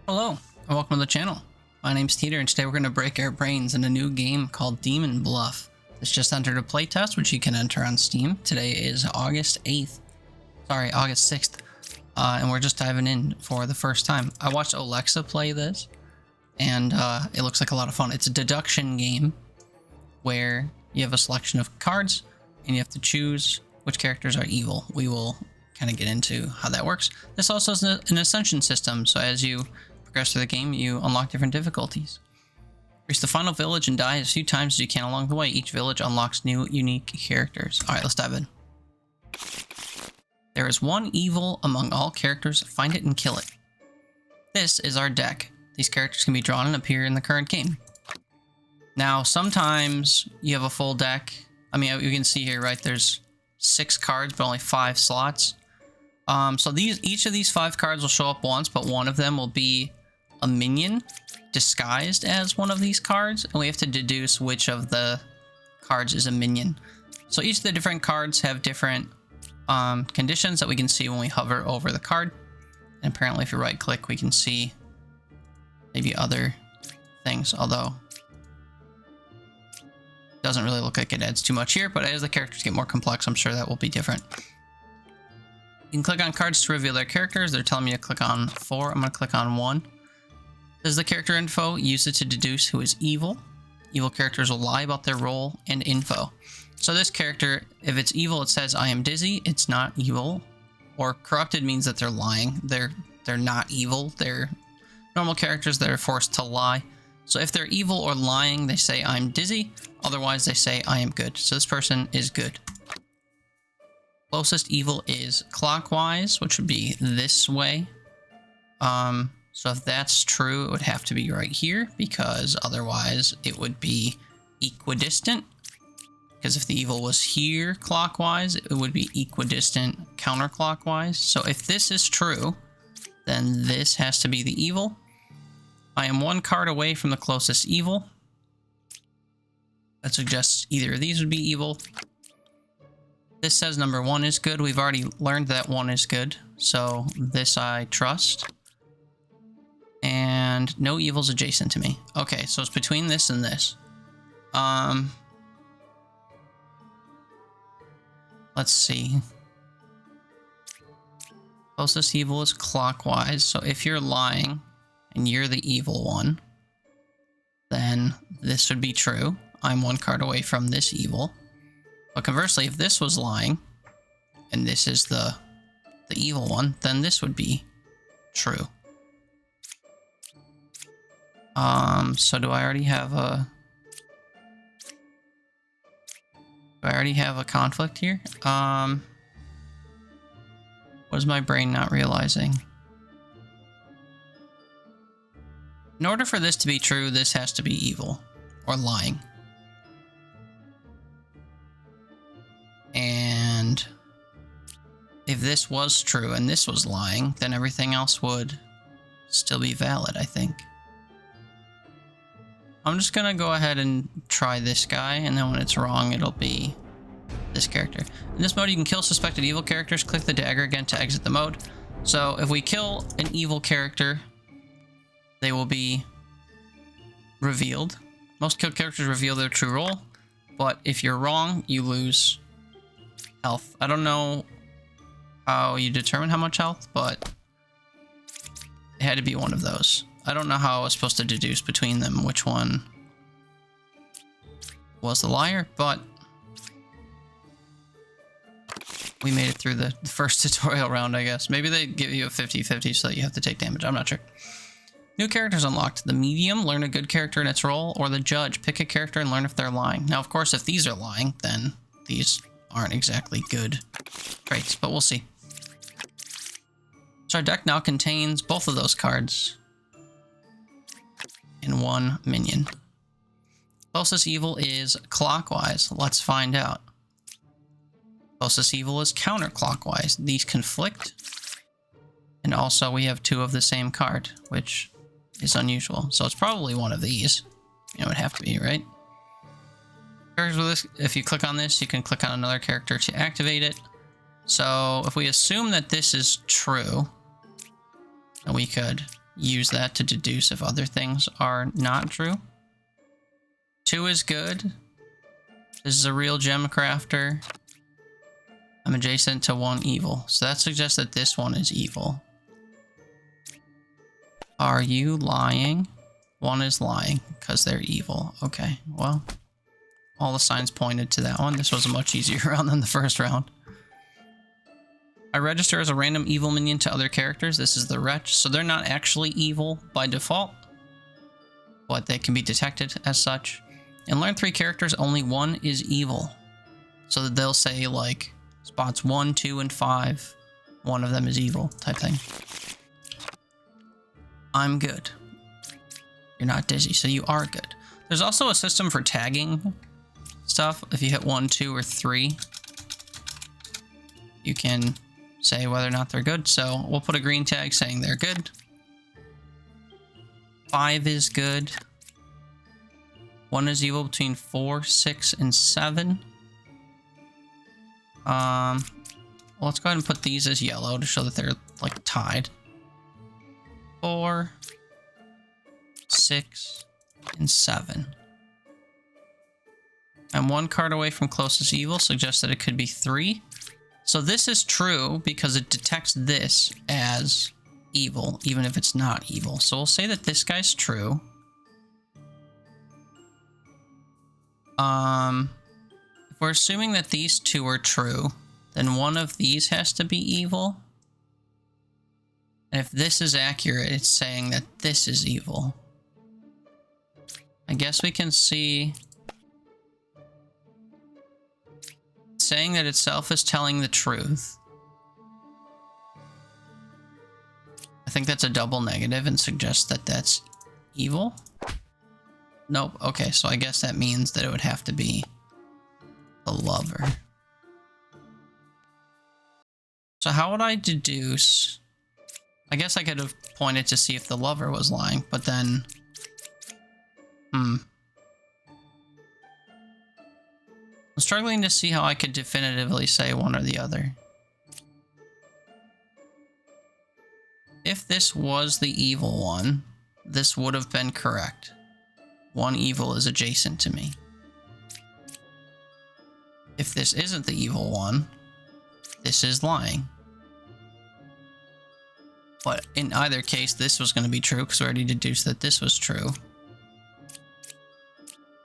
Hello, and welcome to the channel. My name's Teeter, and today we're going to break our brains in a new game called Bluff. It's just entered a playtest, which you can enter on Steam. Today is August 6th, and we're just diving in for the first time. I watched Alexa play this, and it looks like a lot of fun. It's a deduction game where you have a selection of cards, and you have to choose which characters are evil. We will kind of get into how that works. This also is an ascension system, so as you progress through the game, you unlock different difficulties. Reach the final village and die as few times as you can along the way. Each village unlocks new, unique characters. Alright, let's dive in. There is one evil among all characters. Find it and kill it. This is our deck. These characters can be drawn and appear in the current game. Now, sometimes you have a full deck. I mean, you can see here, right? There's 6 cards, but only 5 slots. So each of these 5 cards will show up once, but one of them will be a minion disguised as one of these cards, and we have to deduce which of the cards is a minion. So each of the different cards have different conditions that we can see when we hover over the card. And apparently if you right click, we can see maybe other things, although it doesn't really look like it adds too much here, but as the characters get more complex, I'm sure that will be different. You can click on cards to reveal their characters. They're telling me to click on 4. I'm going to click on 1. This is the character info. Use it to deduce who is evil. Evil characters will lie about their role and info. So this character, if it's evil, it says, I am dizzy. It's not evil. Or corrupted means that they're lying. They're not evil. They're normal characters that are forced to lie. So if they're evil or lying, they say, I'm dizzy. Otherwise, they say, I am good. So this person is good. Closest evil is clockwise, which would be this way. So if that's true, it would have to be right here, because otherwise it would be equidistant. Because if the evil was here clockwise, it would be equidistant counterclockwise. So if this is true, then this has to be the evil. I am 1 card away from the closest evil. That suggests either of these would be evil. This says number 1 is good. We've already learned that 1 is good, so this I trust. And no evil's adjacent to me. Okay, so it's between this and this. Let's see. Closest evil is clockwise, so if you're lying and you're the evil one, then this would be true. I'm 1 card away from this evil. But conversely, if this was lying, and this is the evil one, then this would be true. So do I already have a... Do I already have a conflict here? What is my brain not realizing? In order for this to be true, this has to be evil, or lying. And if this was true and this was lying, then everything else would still be valid, I think. I'm just gonna go ahead and try this guy, and then when it's wrong, it'll be this character. In this mode, you can kill suspected evil characters. Click the dagger again to exit the mode. So if we kill an evil character, they will be revealed. Most killed characters reveal their true role, but if you're wrong, you lose health. I don't know how you determine how much health, but it had to be one of those. I don't know how I was supposed to deduce between them which one was the liar, but we made it through the first tutorial round, I guess. Maybe they give you a 50-50 so that you have to take damage. I'm not sure. New characters unlocked. The medium, learn a good character in its role, or the judge, pick a character and learn if they're lying. Now, of course, if these are lying, then these aren't exactly good traits, but we'll see. So our deck now contains both of those cards in 1 minion. Closest evil is clockwise. Let's find out. Closest evil is counterclockwise. These conflict. And also we have 2 of the same card, which is unusual. So it's probably one of these. It would have to be, right? Characters with this, if you click on this, you can click on another character to activate it. So if we assume that this is true, and we could use that to deduce if other things are not true. 2 is good. This is a real gem crafter. I'm adjacent to 1 evil. So that suggests that this one is evil. Are you lying? 1 is lying because they're evil. Okay, well, all the signs pointed to that one. This was a much easier round than the first round. I register as a random evil minion to other characters. This is the Wretch. So they're not actually evil by default, but they can be detected as such. And learn 3 characters, only 1 is evil. So that they'll say like spots 1, 2, and 5. 1 of them is evil type thing. I'm good. You're not dizzy, so you are good. There's also a system for tagging stuff. If you hit 1, 2, or 3, you can say whether or not they're good. So we'll put a green tag saying they're good. 5 is good. 1 is evil between 4, 6, and 7. Well, let's go ahead and put these as yellow to show that they're like tied. 4, 6, and 7. I'm 1 card away from closest evil, suggests that it could be 3. So this is true because it detects this as evil, even if it's not evil. So we'll say that this guy's true. If we're assuming that these 2 are true, then 1 of these has to be evil. And if this is accurate, it's saying that this is evil. I guess we can see saying that itself is telling the truth. I think that's a double negative and suggests that that's evil. Nope. Okay, so I guess that means that it would have to be the lover. So how would I deduce? I guess I could have pointed to see if the lover was lying, but then... I'm struggling to see how I could definitively say one or the other. If this was the evil one, this would have been correct. 1 evil is adjacent to me. If this isn't the evil one, this is lying. But in either case, this was going to be true because we already deduced that this was true.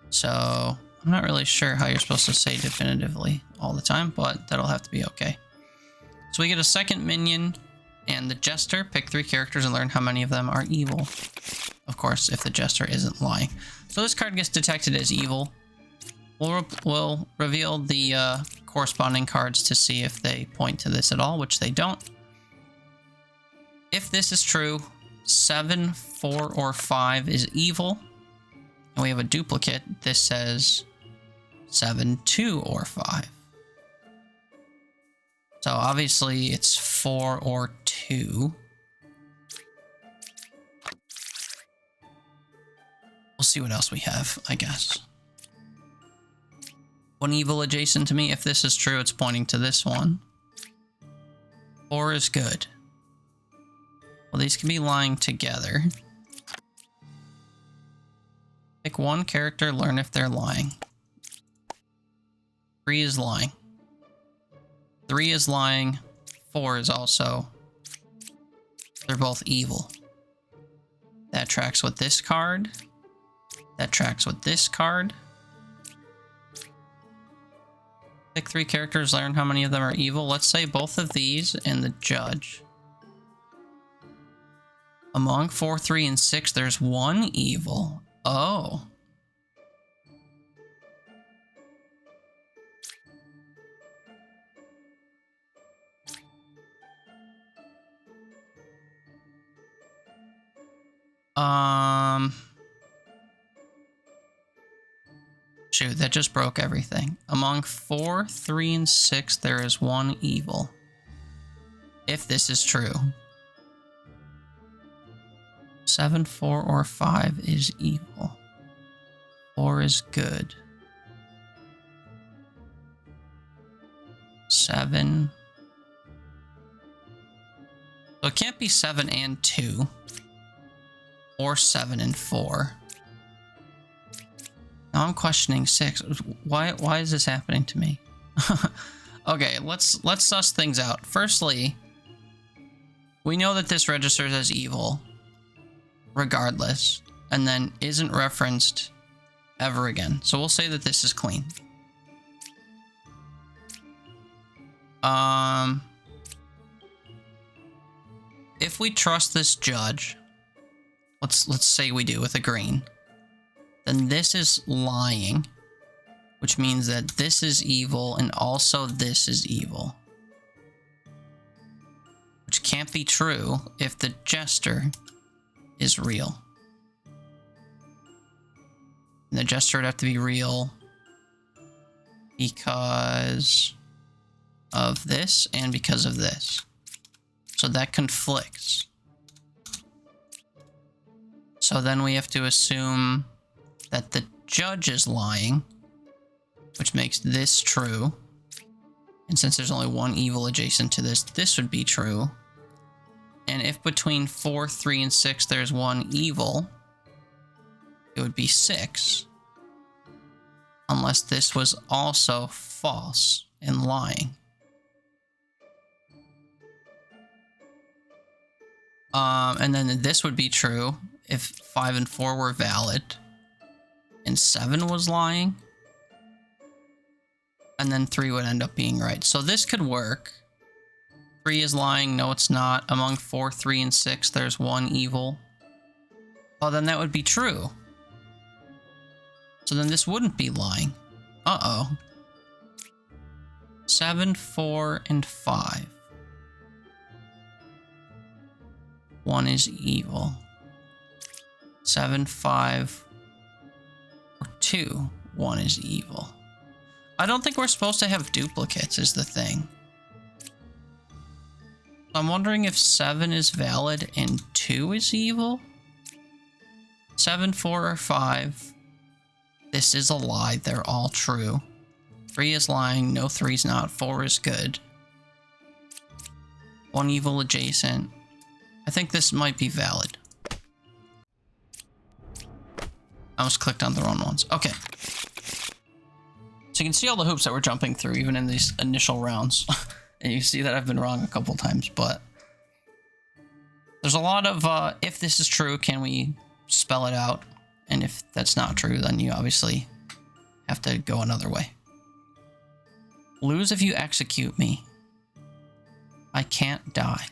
So I'm not really sure how you're supposed to say definitively all the time, but that'll have to be okay. So we get a second minion and the Jester. Pick 3 characters and learn how many of them are evil. Of course, if the Jester isn't lying. So this card gets detected as evil. We'll reveal the corresponding cards to see if they point to this at all, which they don't. If this is true, 7, 4, or 5 is evil. And we have a duplicate. This says 7, 2, or 5. So obviously it's 4 or 2. We'll see what else we have, I guess. 1 evil adjacent to me. If this is true, it's pointing to this one. 4 is good. Well, these can be lying together. Pick 1 character, learn if they're lying. 3 is lying. 3 is lying. 4 is also. They're both evil. That tracks with this card. That tracks with this card. Pick 3 characters, learn how many of them are evil. Let's say both of these and the Judge. Among 4, 3, and 6, there's 1 evil. Oh. Shoot, that just broke everything. Among 4, 3, and 6, there is 1 evil. If this is true. 7, 4, or 5 is evil. 4 is good. 7. So it can't be 7 and 2. or 7 and 4. Now I'm questioning 6. Why is this happening to me? Okay, let's suss things out. Firstly, we know that this registers as evil regardless, and then isn't referenced ever again. So we'll say that this is clean. If we trust this judge, let's say we do with a green, then this is lying, which means that this is evil and also this is evil, which can't be true if the jester is real. And the jester would have to be real because of this and because of this. So that conflicts. So then we have to assume that the judge is lying, which makes this true. And since there's only one evil adjacent to this, this would be true. And if between 4, 3, and 6 there's one evil, it would be 6. Unless this was also false and lying. And then this would be true if 5 and 4 were valid and 7 was lying. And then 3 would end up being right. So this could work. 3 is lying. No, it's not. Among 4, 3, and 6, there's one evil. Well, then that would be true. So then this wouldn't be lying. Uh-oh. 7, 4, and 5. 1 is evil. 7, 5, or 2. 1 is evil. I don't think we're supposed to have duplicates is the thing. I'm wondering if 7 is valid and 2 is evil? 7, 4, or 5. This is a lie. They're all true. 3 is lying. No, 3 is not. 4 is good. 1 evil adjacent. I think this might be valid. I almost clicked on the wrong ones. Okay. So you can see all the hoops that we're jumping through, even in these initial rounds. And you see that I've been wrong a couple times, but there's a lot of, if this is true, can we spell it out? And if that's not true, then you obviously have to go another way. Lose if you execute me. I can't die.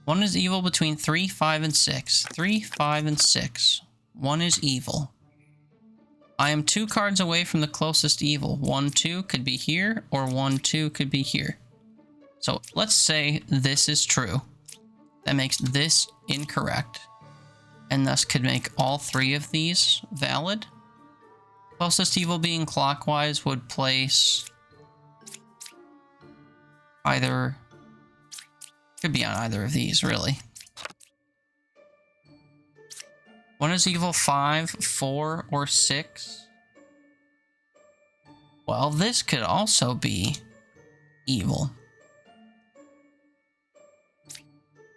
1 is evil between 3, 5, and 6. 3, 5, and 6. 1 is evil. I am 2 cards away from the closest evil. 1, 2 could be here, or 1, 2 could be here. So let's say this is true. That makes this incorrect, and thus could make all 3 of these valid. Closest evil being clockwise would place either... could be on either of these, really. 1 is evil, 5, 4, or 6. Well, this could also be evil.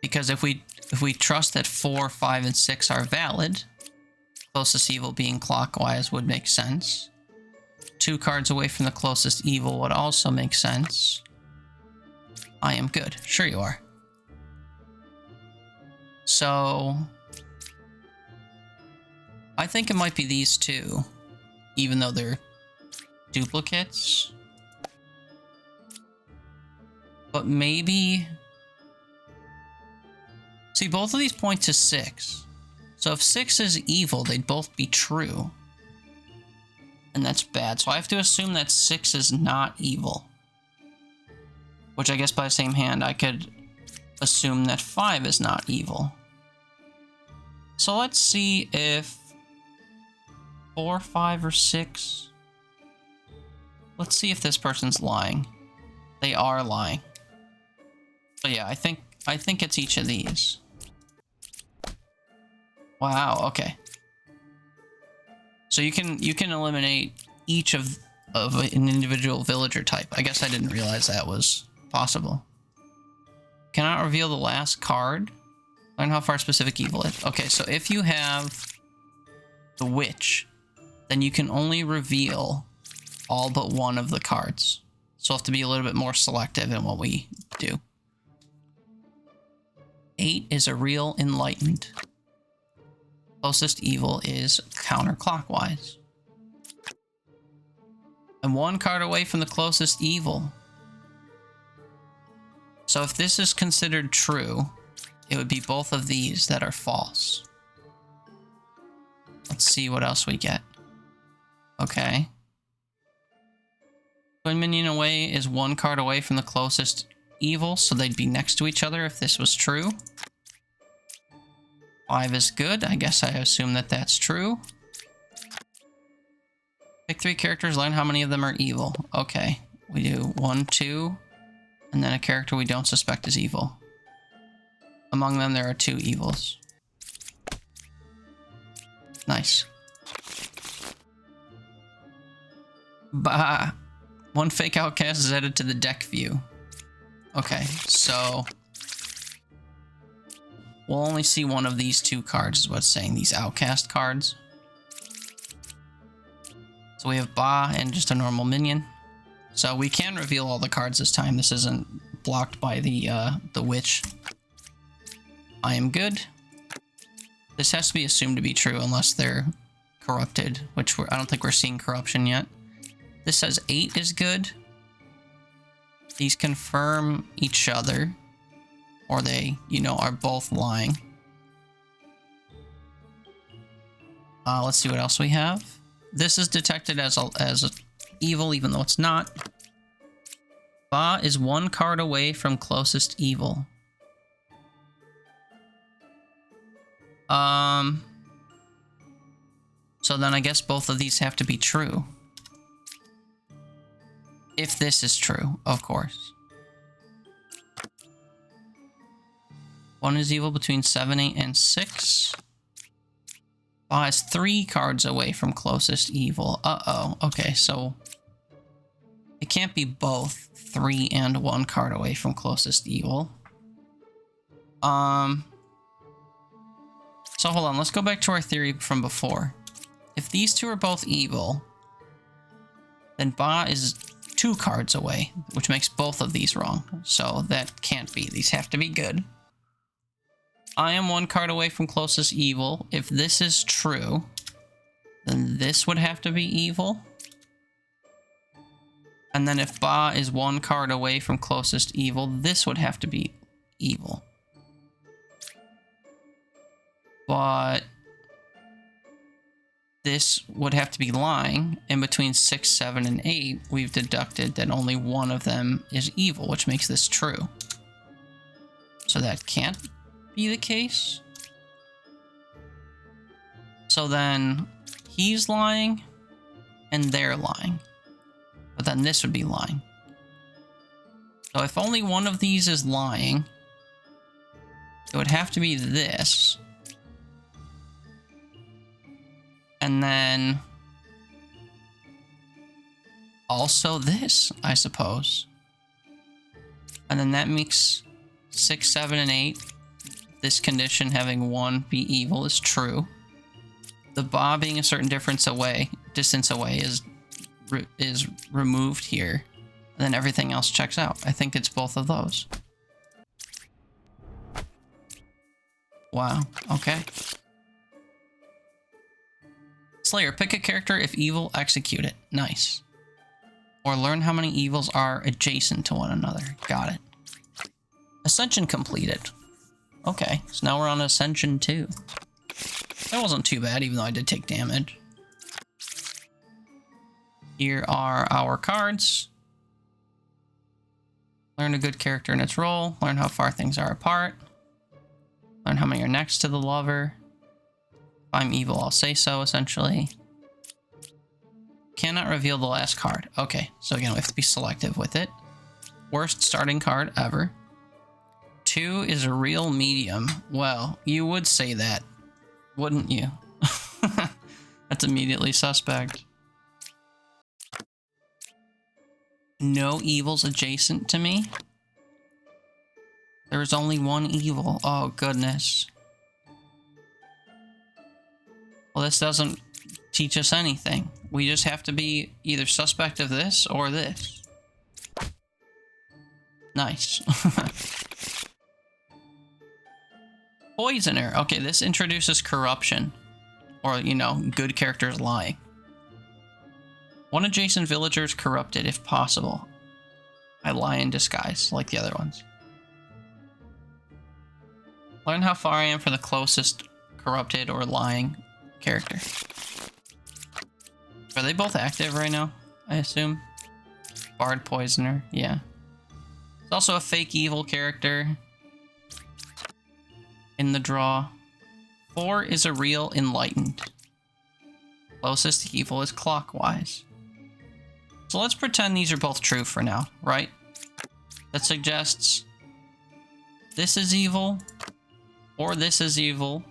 Because if we trust that 4, 5, and 6 are valid, closest evil being clockwise would make sense. 2 cards away from the closest evil would also make sense. I am good. Sure you are. So I think it might be these 2, even though they're duplicates. But maybe... See, both of these point to 6. So if 6 is evil, they'd both be true. And that's bad. So I have to assume that 6 is not evil. Which I guess by the same hand, I could assume that 5 is not evil. So let's see if 4, 5, or 6... Let's see if this person's lying. They are lying. But yeah, I think it's each of these. Wow, okay. So you can eliminate each of an individual villager type. I guess I didn't realize that was possible. Cannot reveal the last card. Learn how far specific evil is. Okay, so if you have the witch, then you can only reveal all but one of the cards. So we'll have to be a little bit more selective in what we do. 8 is a real enlightened. Closest evil is counterclockwise. I'm 1 card away from the closest evil. So if this is considered true, it would be both of these that are false. Let's see what else we get. Okay. Twin minion away is 1 card away from the closest evil, so they'd be next to each other if this was true. 5 is good. I guess I assume that that's true. Pick 3 characters, learn how many of them are evil. Okay. We do 1, 2, and then a character we don't suspect is evil. Among them, there are 2 evils. Nice. Bah! 1 fake outcast is added to the deck view. Okay, so we'll only see one of these 2 cards is what it's saying, these outcast cards. So we have Ba and just a normal minion. So we can reveal all the cards this time. This isn't blocked by the witch. I am good. This has to be assumed to be true unless they're corrupted, which I don't think we're seeing corruption yet. This says 8 is good. These confirm each other, or they, you know, are both lying. Let's see what else we have. This is detected as a evil, even though it's not. Ba is 1 card away from closest evil. So then I guess both of these have to be true. If this is true, of course. 1 is evil between 7, 8, and 6. Ba is 3 cards away from closest evil. Uh-oh. Okay, so it can't be both 3 and 1 card away from closest evil. So hold on, let's go back to our theory from before. If these 2 are both evil, then Ba is 2 cards away, which makes both of these wrong. So that can't be. These have to be good. I am 1 card away from closest evil. If this is true, then this would have to be evil. And then if Ba is 1 card away from closest evil, this would have to be evil. But this would have to be lying. And between 6, 7, and 8, we've deducted that only one of them is evil, which makes this true. So that can't be the case. So then he's lying and they're lying. But then this would be lying. So if only one of these is lying, it would have to be this. And then also this, I suppose. And then that makes 6, 7, and 8. This condition, having 1 be evil, is true. The Ba being a certain distance away is removed here. And then everything else checks out. I think it's both of those. Wow, okay. Slayer, pick a character. If evil, execute it. Nice. Or learn how many evils are adjacent to one another. Got it. Ascension completed. Okay, so now we're on Ascension 2. That wasn't too bad, even though I did take damage. Here are our cards. Learn a good character in its role. Learn how far things are apart. Learn how many are next to the lover. If I'm evil, I'll say so, essentially. Cannot reveal the last card. Okay, so again, we have to be selective with it. Worst starting card ever. 2 is a real medium. Well, you would say that, wouldn't you? That's immediately suspect. No evils adjacent to me. There's only one evil. Oh, goodness. Well, this doesn't teach us anything. We just have to be either suspect of this or this. Nice. Poisoner. Okay, this introduces corruption. Or, you know, good characters lying. One adjacent villager is corrupted if possible. I lie in disguise, like the other ones. Learn how far I am from the closest corrupted or lying character. Are they both active right now, I assume? Bard Poisoner, yeah. There's also a fake evil character in the draw. 4 is a real enlightened. Closest evil is clockwise. So let's pretend these are both true for now, right? That suggests this is evil, or this is evil,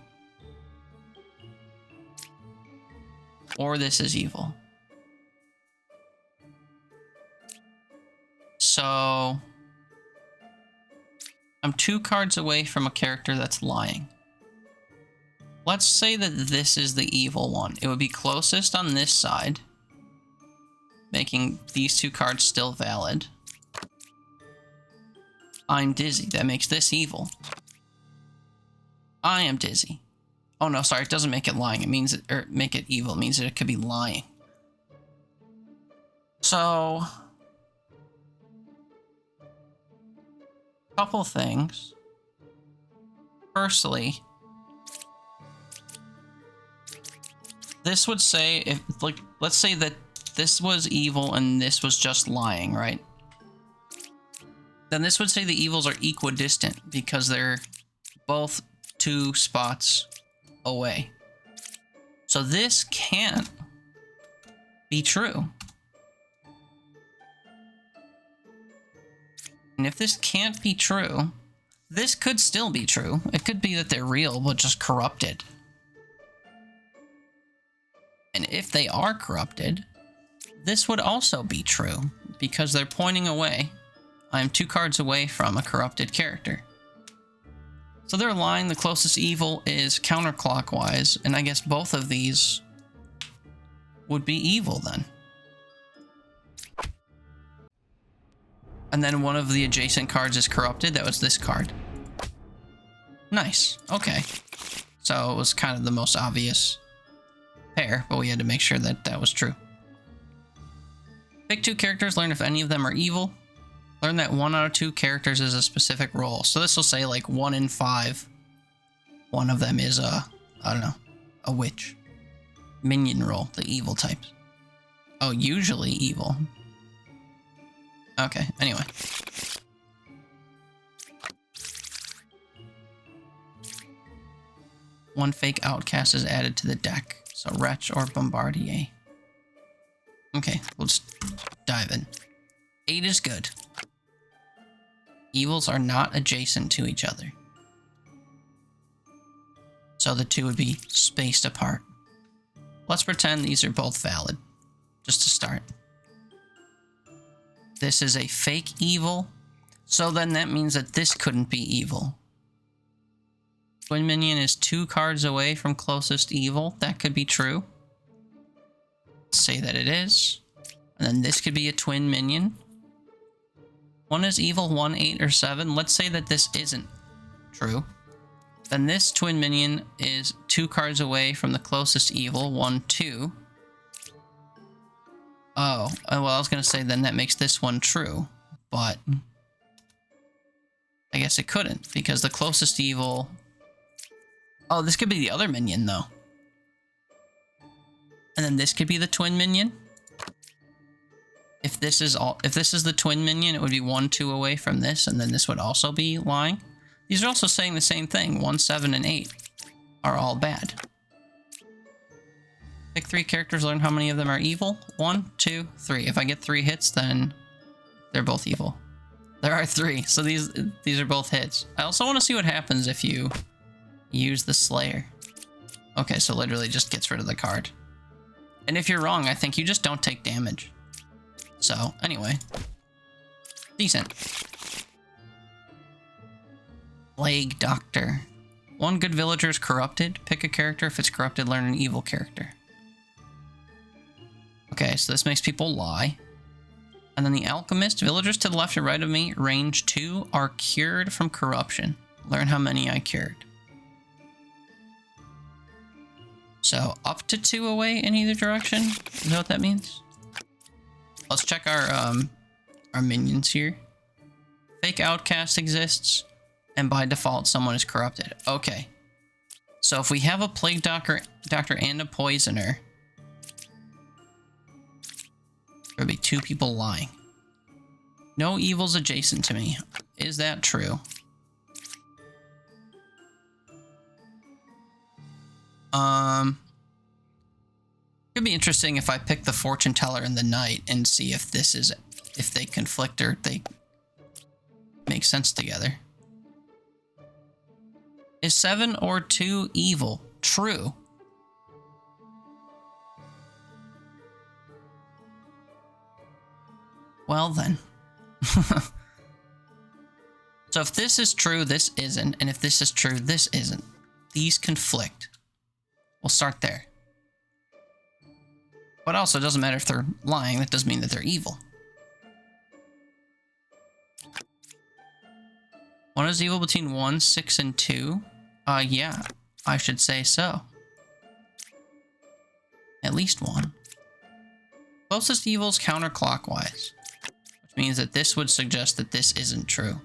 or this is evil. So I'm 2 cards away from a character that's lying. Let's say that this is the evil one. It would be closest on this side, making these 2 cards still valid. I'm dizzy. That makes this evil. I am dizzy. Oh no, sorry, it doesn't make it lying. It means or make it evil. It means that it could be lying. So, couple things. Firstly, this would say if, like, let's say that this was evil and this was just lying, right? Then this would say the evils are equidistant because they're both 2 spots away. So this can't be true. And if this can't be true, this could still be true. It could be that they're real, but just corrupted. And if they are corrupted, this would also be true, because they're pointing away. I'm 2 cards away from a corrupted character. So they're lying. The closest evil is counterclockwise, and I guess both of these would be evil then. And then one of the adjacent cards is corrupted. That was this card. Nice. Okay. So it was kind of the most obvious pair, but we had to make sure that that was true. Pick 2 characters, learn if any of them are evil. Learn that 1 out of 2 characters is a specific role. So this will say like 1 in 5. One of them is a, I don't know, a witch. Minion role, the evil types. Oh, usually evil. Okay, anyway. One fake outcast is added to the deck. So Wretch or Bombardier. Okay, we'll just dive in. 8 is good. Evils are not adjacent to each other. So the 2 would be spaced apart. Let's pretend these are both valid, just to start. This is a fake evil, so then that means that this couldn't be evil. Twin minion is 2 cards away from closest evil. That could be true. Say that it is. And then this could be a twin minion. 1 is evil, 1, 8, or 7. Let's say that this isn't true. Then this twin minion is 2 cards away from the closest evil, 1, 2. Oh, well, I was going to say then that makes this one true, but I guess it couldn't because the closest evil... Oh, this could be the other minion, though. And then this could be the twin minion. If this is the twin minion, it would be 1, 2 away from this, and then this would also be lying. These are also saying the same thing. 1, 7, and 8 are all bad. Pick 3 characters, learn how many of them are evil. 1, 2, 3. If I get 3 hits, then they're both evil. There are 3, so these are both hits. I also want to see what happens if you use the Slayer. Okay, so literally just gets rid of the card. And if you're wrong, I think you just don't take damage. So, anyway. Decent. Plague Doctor. One good villager is corrupted. Pick a character. If it's corrupted, learn an evil character. Okay, so this makes people lie. And then the Alchemist. Villagers to the left and right of me, range 2, are cured from corruption. Learn how many I cured. So up to 2 away in either direction. Is that what that means? Let's check our minions here. Fake outcast exists, and by default, someone is corrupted. Okay. So if we have a plague doctor and a poisoner, there would be 2 people lying. No evils adjacent to me. Is that true? Could be interesting if I pick the fortune teller and the knight and see if they conflict or they make sense together. Is 7 or 2 evil? True. Well then. So if this is true, this isn't. And if this is true, this isn't. These conflict. We'll start there. But also, it doesn't matter if they're lying. That doesn't mean that they're evil. One is evil between 1, 6, and 2. Yeah, I should say so. At least 1. Closest evil is counterclockwise, which means that this would suggest that this isn't true.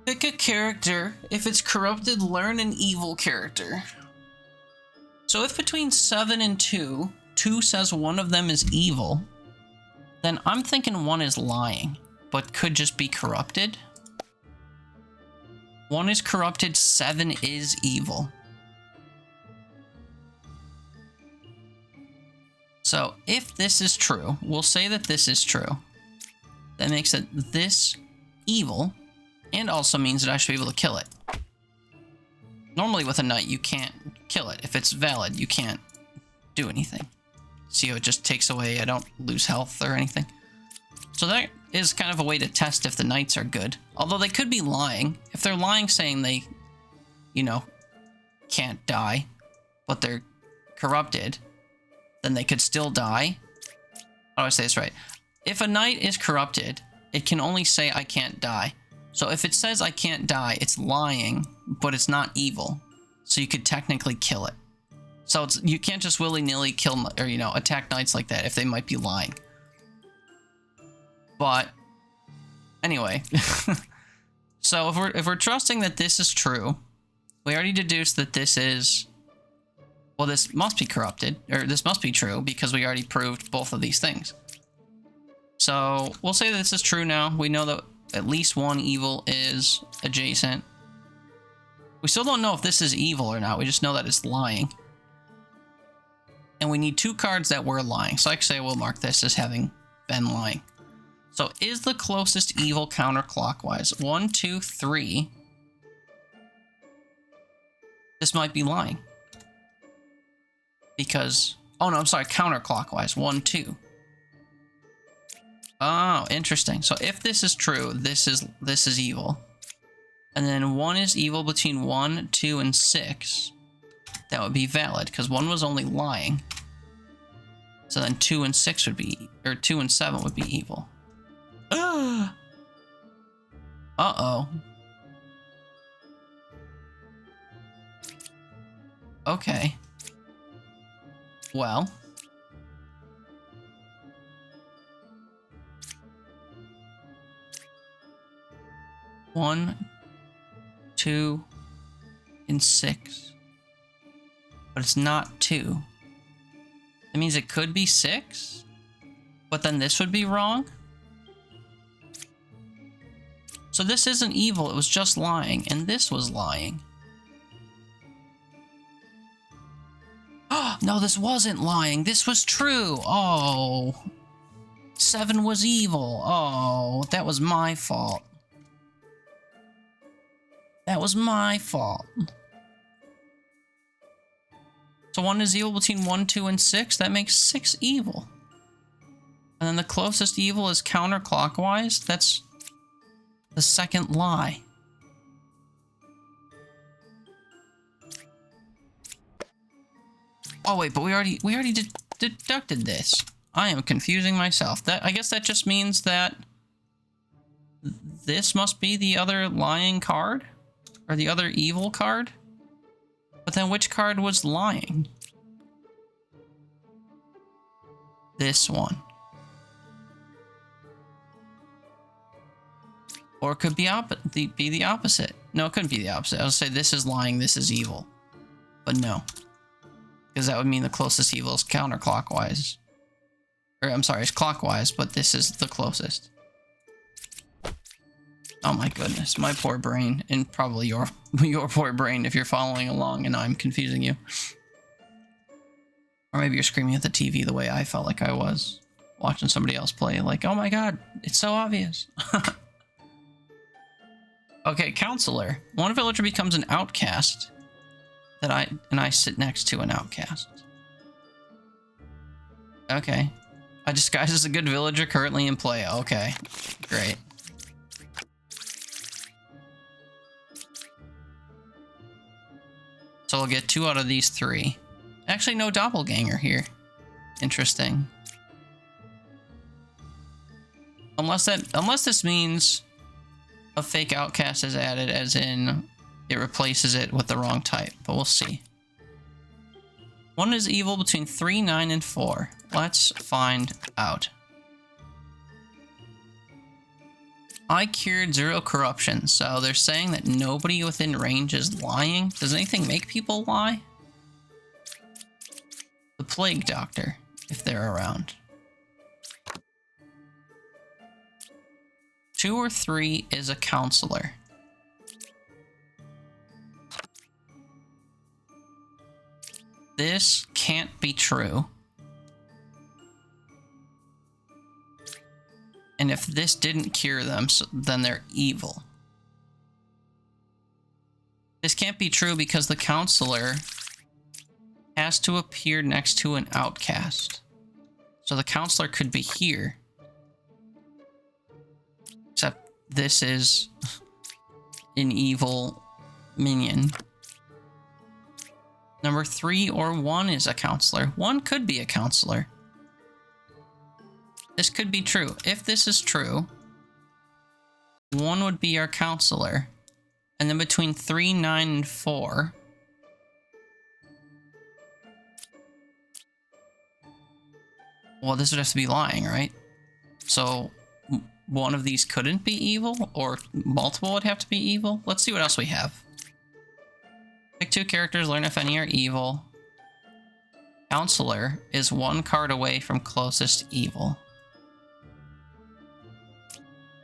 Pick a character. If it's corrupted, learn an evil character. So if between 7 and 2, 2 says one of them is evil, then I'm thinking 1 is lying, but could just be corrupted. 1 is corrupted, 7 is evil. So if this is true, we'll say that this is true. That makes it this evil, and also means that I should be able to kill it. Normally with a knight, you can't kill it. If it's valid, you can't do anything. See how it just takes away, I don't lose health or anything. So that is kind of a way to test if the knights are good. Although they could be lying. If they're lying saying they, you know, can't die, but they're corrupted, then they could still die. How do I say this right? If a knight is corrupted, it can only say I can't die. So if it says I can't die, it's lying, but it's not evil. So you could technically kill it. So you can't just willy-nilly kill or, you know, attack knights like that if they might be lying. But anyway, so if we're trusting that this is true, we already deduced that this is, well, this must be corrupted, or this must be true because we already proved both of these things. So we'll say that this is true now. We know that at least 1 evil is adjacent. We still don't know if this is evil or not. We just know that it's lying. And we need 2 cards that were lying. So I can say we'll mark this as having been lying. So is the closest evil counterclockwise? 1, 2, 3. This might be lying. Because, oh no, I'm sorry, counterclockwise. 1, 2. Oh, interesting. So if this is true, this is evil. And then 1 is evil between 1, 2, and 6. That would be valid, because 1 was only lying. So then 2 and 6 would be, or 2 and 7 would be evil. Uh-oh. Okay. Well. One, 2, and 6. But it's not 2. That means it could be 6? But then this would be wrong? So this isn't evil, it was just lying, and this was lying. Oh, no, this wasn't lying. This was true. Oh. 7 was evil. Oh, that was my fault. That was my fault. So 1 is evil between 1, 2, and 6. That makes 6 evil. And then the closest evil is counterclockwise. That's The second lie. Oh wait, but we already deducted this. I am confusing myself. I guess that just means that this must be the other lying card? Or the other evil card? But then which card was lying? This one. Or it could be the opposite. No, it couldn't be the opposite. I would say this is lying, this is evil. But no. Because that would mean the closest evil is counterclockwise. Or, I'm sorry, it's clockwise, but this is the closest. Oh my goodness, my poor brain, and probably your poor brain if you're following along and I'm confusing you. Or maybe you're screaming at the TV the way I felt like I was watching somebody else play, like, oh my god, it's so obvious. Okay, counselor. One villager becomes an outcast and I sit next to an outcast. Okay. I disguise as a good villager currently in play. Okay, great. So we'll get 2 out of these 3. Actually, no doppelganger here. Interesting. Unless this means a fake outcast is added, as in it replaces it with the wrong type, but we'll see. One is evil between 3, 9, and 4. Let's find out. I cured 0 corruption, so they're saying that nobody within range is lying. Does anything make people lie? The plague doctor, if they're around. 2 or 3 is a counselor. This can't be true. And if this didn't cure them, then they're evil. This can't be true because the counselor has to appear next to an outcast. So the counselor could be here. Except this is an evil minion. Number 3 or 1 is a counselor. 1 could be a counselor. This could be true. If this is true, 1 would be our counselor. And then between 3, 9, and 4... well, this would have to be lying, right? So, one of these couldn't be evil, or multiple would have to be evil? Let's see what else we have. Pick 2 characters, learn if any are evil. Counselor is 1 card away from closest evil.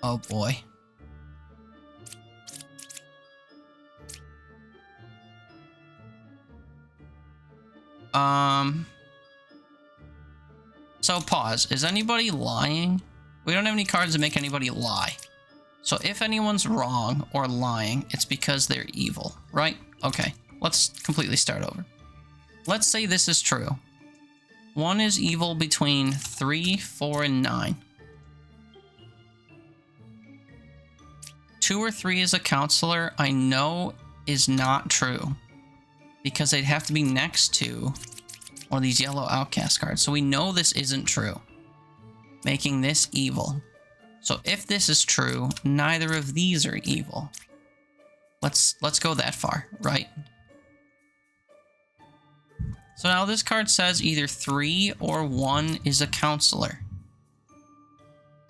Oh boy. So pause. Is anybody lying? We don't have any cards that make anybody lie. So if anyone's wrong or lying, it's because they're evil, right? Okay, let's completely start over. Let's say this is true. 1 is evil between 3, 4, and 9. 2 or 3 is a counselor, I know is not true. Because they'd have to be next to one of these yellow outcast cards. So we know this isn't true. Making this evil. So if this is true, neither of these are evil. Let's go that far, right? So now this card says either 3 or 1 is a counselor.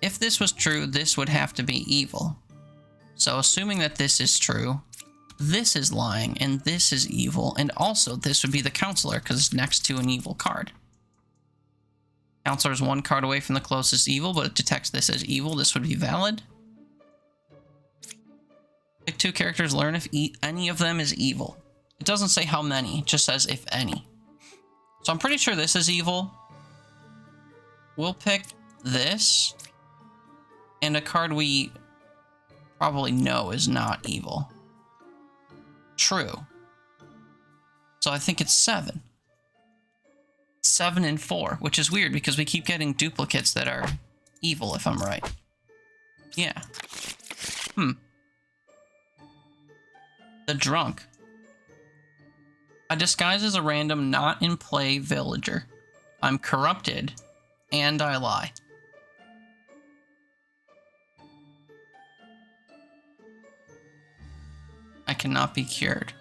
If this was true, this would have to be evil. So assuming that this is true, this is lying, and this is evil, and also this would be the counselor, because it's next to an evil card. Counselor is 1 card away from the closest evil, but it detects this as evil. This would be valid. Pick 2 characters, learn if any of them is evil. It doesn't say how many, it just says if any. So I'm pretty sure this is evil. We'll pick this, and a card we probably know is not evil. True. So I think it's 7. 7 and 4, which is weird because we keep getting duplicates that are evil, if I'm right. Yeah. The drunk. I disguise as a random not in play villager. I'm corrupted and I lie. I cannot be cured.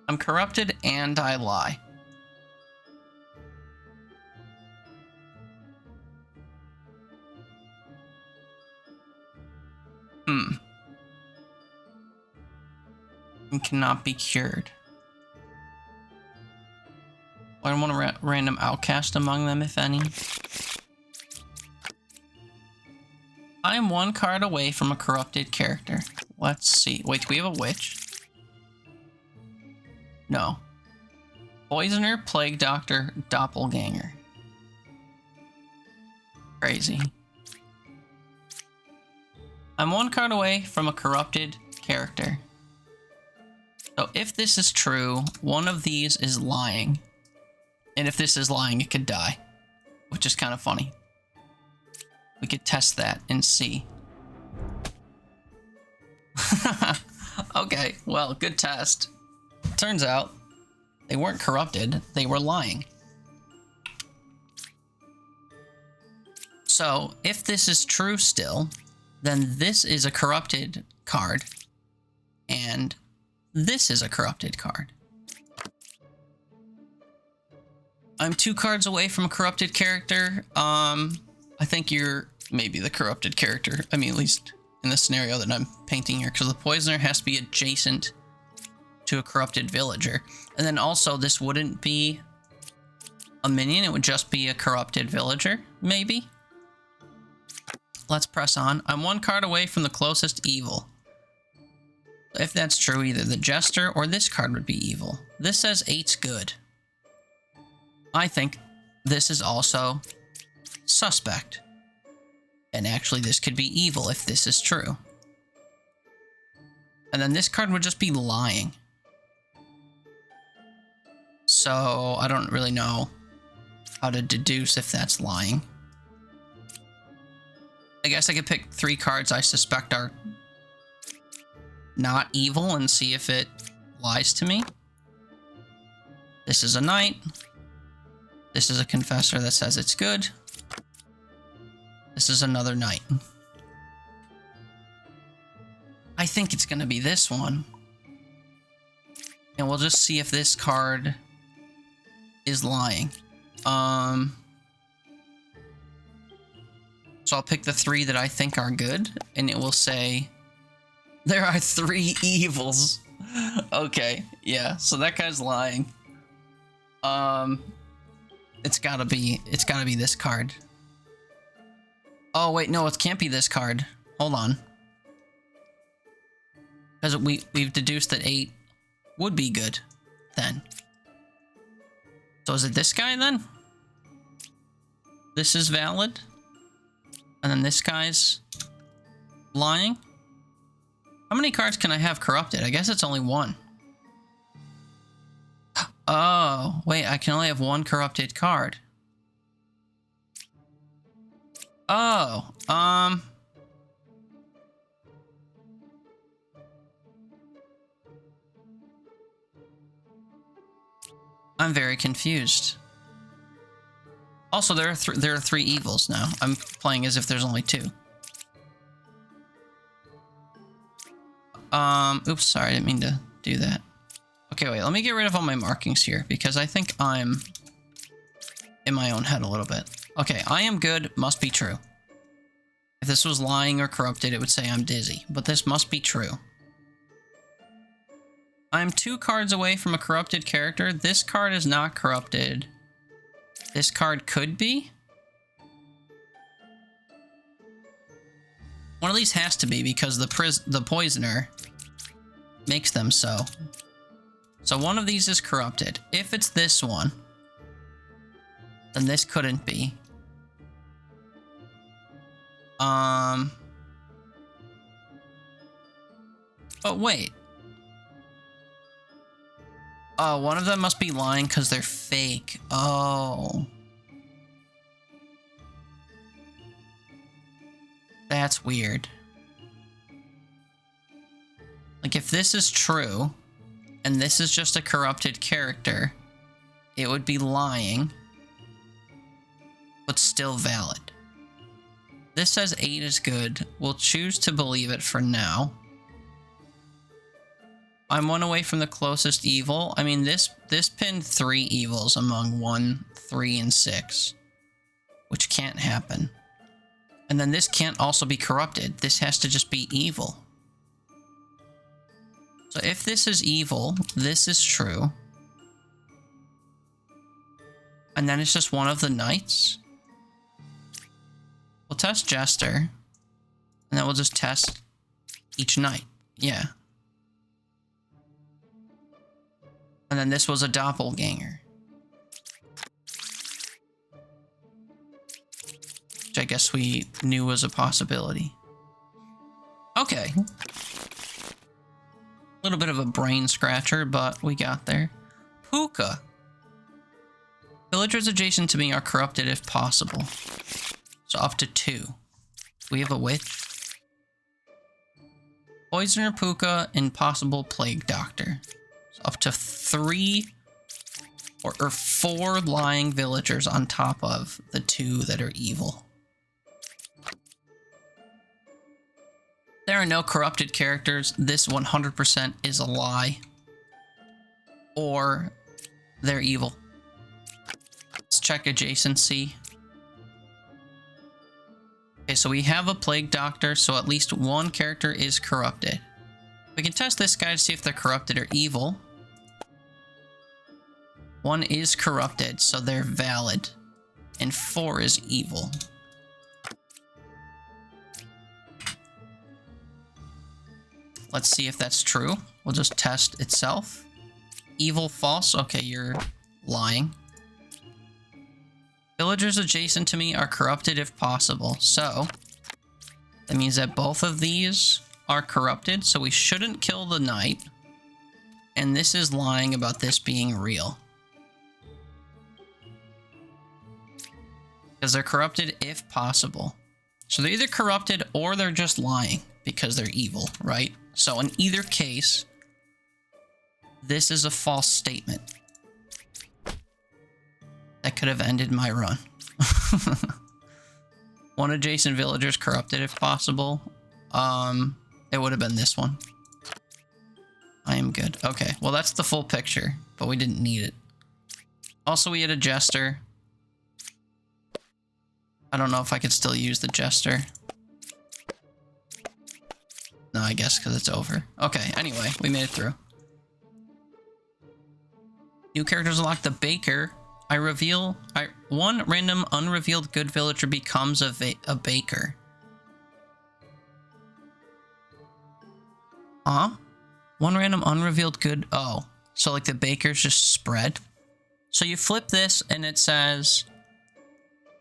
I'm corrupted and I lie. And cannot be cured. I want a random outcast among them, if any. I am one card away from a corrupted character. Let's see. Wait, do we have a witch? No. Poisoner, plague doctor, doppelganger. Crazy. I'm one card away from a corrupted character. So if this is true, one of these is lying. And if this is lying, it could die. Which is kind of funny. We could test that and see. Okay, well, good test. Turns out, they weren't corrupted, they were lying. So, if this is true still, then this is a corrupted card. And this is a corrupted card. I'm 2 cards away from a corrupted character. I think you're maybe the corrupted character. I mean, at least in the scenario that I'm painting here, because the poisoner has to be adjacent to a corrupted villager. And then also, this wouldn't be a minion, it would just be a corrupted villager, maybe? Let's press on. I'm 1 card away from the closest evil. If that's true, either the Jester or this card would be evil. This says 8's good. I think this is also suspect. And actually, this could be evil if this is true. And then this card would just be lying. So, I don't really know how to deduce if that's lying. I guess I could pick 3 cards I suspect are not evil and see if it lies to me. This is a knight. This is a confessor that says it's good. This is another knight. I think it's going to be this one. And we'll just see if this card is lying. So I'll pick the 3 that I think are good, and it will say, there are 3 evils. Okay, yeah, so that guy's lying. It's gotta be this card. Oh, wait, no, it can't be this card. Hold on. Because we've deduced that 8 would be good, then. So is it this guy, then? This is valid? And then this guy's lying? How many cards can I have corrupted? I guess it's only 1. Oh, wait, I can only have 1 corrupted card. Oh, I'm very confused. Also, there are 3 evils now. I'm playing as if there's only 2. Oops, sorry, I didn't mean to do that. Okay, wait, let me get rid of all my markings here, because I think I'm in my own head a little bit. Okay, I am good, must be true. If this was lying or corrupted, it would say I'm dizzy, but this must be true. I'm 2 cards away from a corrupted character. This card is not corrupted. This card could be. One of these has to be because the poisoner makes them so. So one of these is corrupted. If it's this one, then this couldn't be. But wait. Oh, one of them must be lying because they're fake. Oh. That's weird. Like, if this is true, and this is just a corrupted character, it would be lying, but still valid. This says 8 is good. We'll choose to believe it for now. I'm 1 away from the closest evil. I mean, this pinned 3 evils among 1, 3, and 6, which can't happen. And then this can't also be corrupted. This has to just be evil. So if this is evil, this is true. And then it's just one of the knights. We'll test Jester. And then we'll just test each knight. Yeah. And then this was a doppelganger. Which I guess we knew was a possibility. Okay. A little bit of a brain scratcher, but we got there. Puka. Villagers adjacent to me are corrupted if possible. So up to 2. We have a witch. Poisoner, Puka, and possible plague doctor. So up to 3 or 4 lying villagers on top of the 2 that are evil. There are no corrupted characters. This 100% is a lie. Or they're evil. Let's check adjacency. Okay, so we have a plague doctor, so at least 1 character is corrupted. We can test this guy to see if they're corrupted or evil. 1 is corrupted, so they're valid. And 4 is evil. Let's see if that's true. We'll just test itself. Evil, false. Okay, you're lying. Villagers adjacent to me are corrupted if possible. So, that means that both of these are corrupted, so we shouldn't kill the knight. And this is lying about this being real. Because they're corrupted if possible. So they're either corrupted or they're just lying because they're evil, right? So in either case, this is a false statement. That could have ended my run. 1 adjacent villagers corrupted if possible. It would have been this one. I am good. Okay, well that's the full picture, but we didn't need it. Also, we had a jester. I don't know if I could still use the jester. No, I guess because it's over. Okay, anyway, we made it through. New characters unlock the baker. One random unrevealed good villager becomes a baker. Huh? One random unrevealed good... Oh, so like the bakers just spread? So you flip this and it says...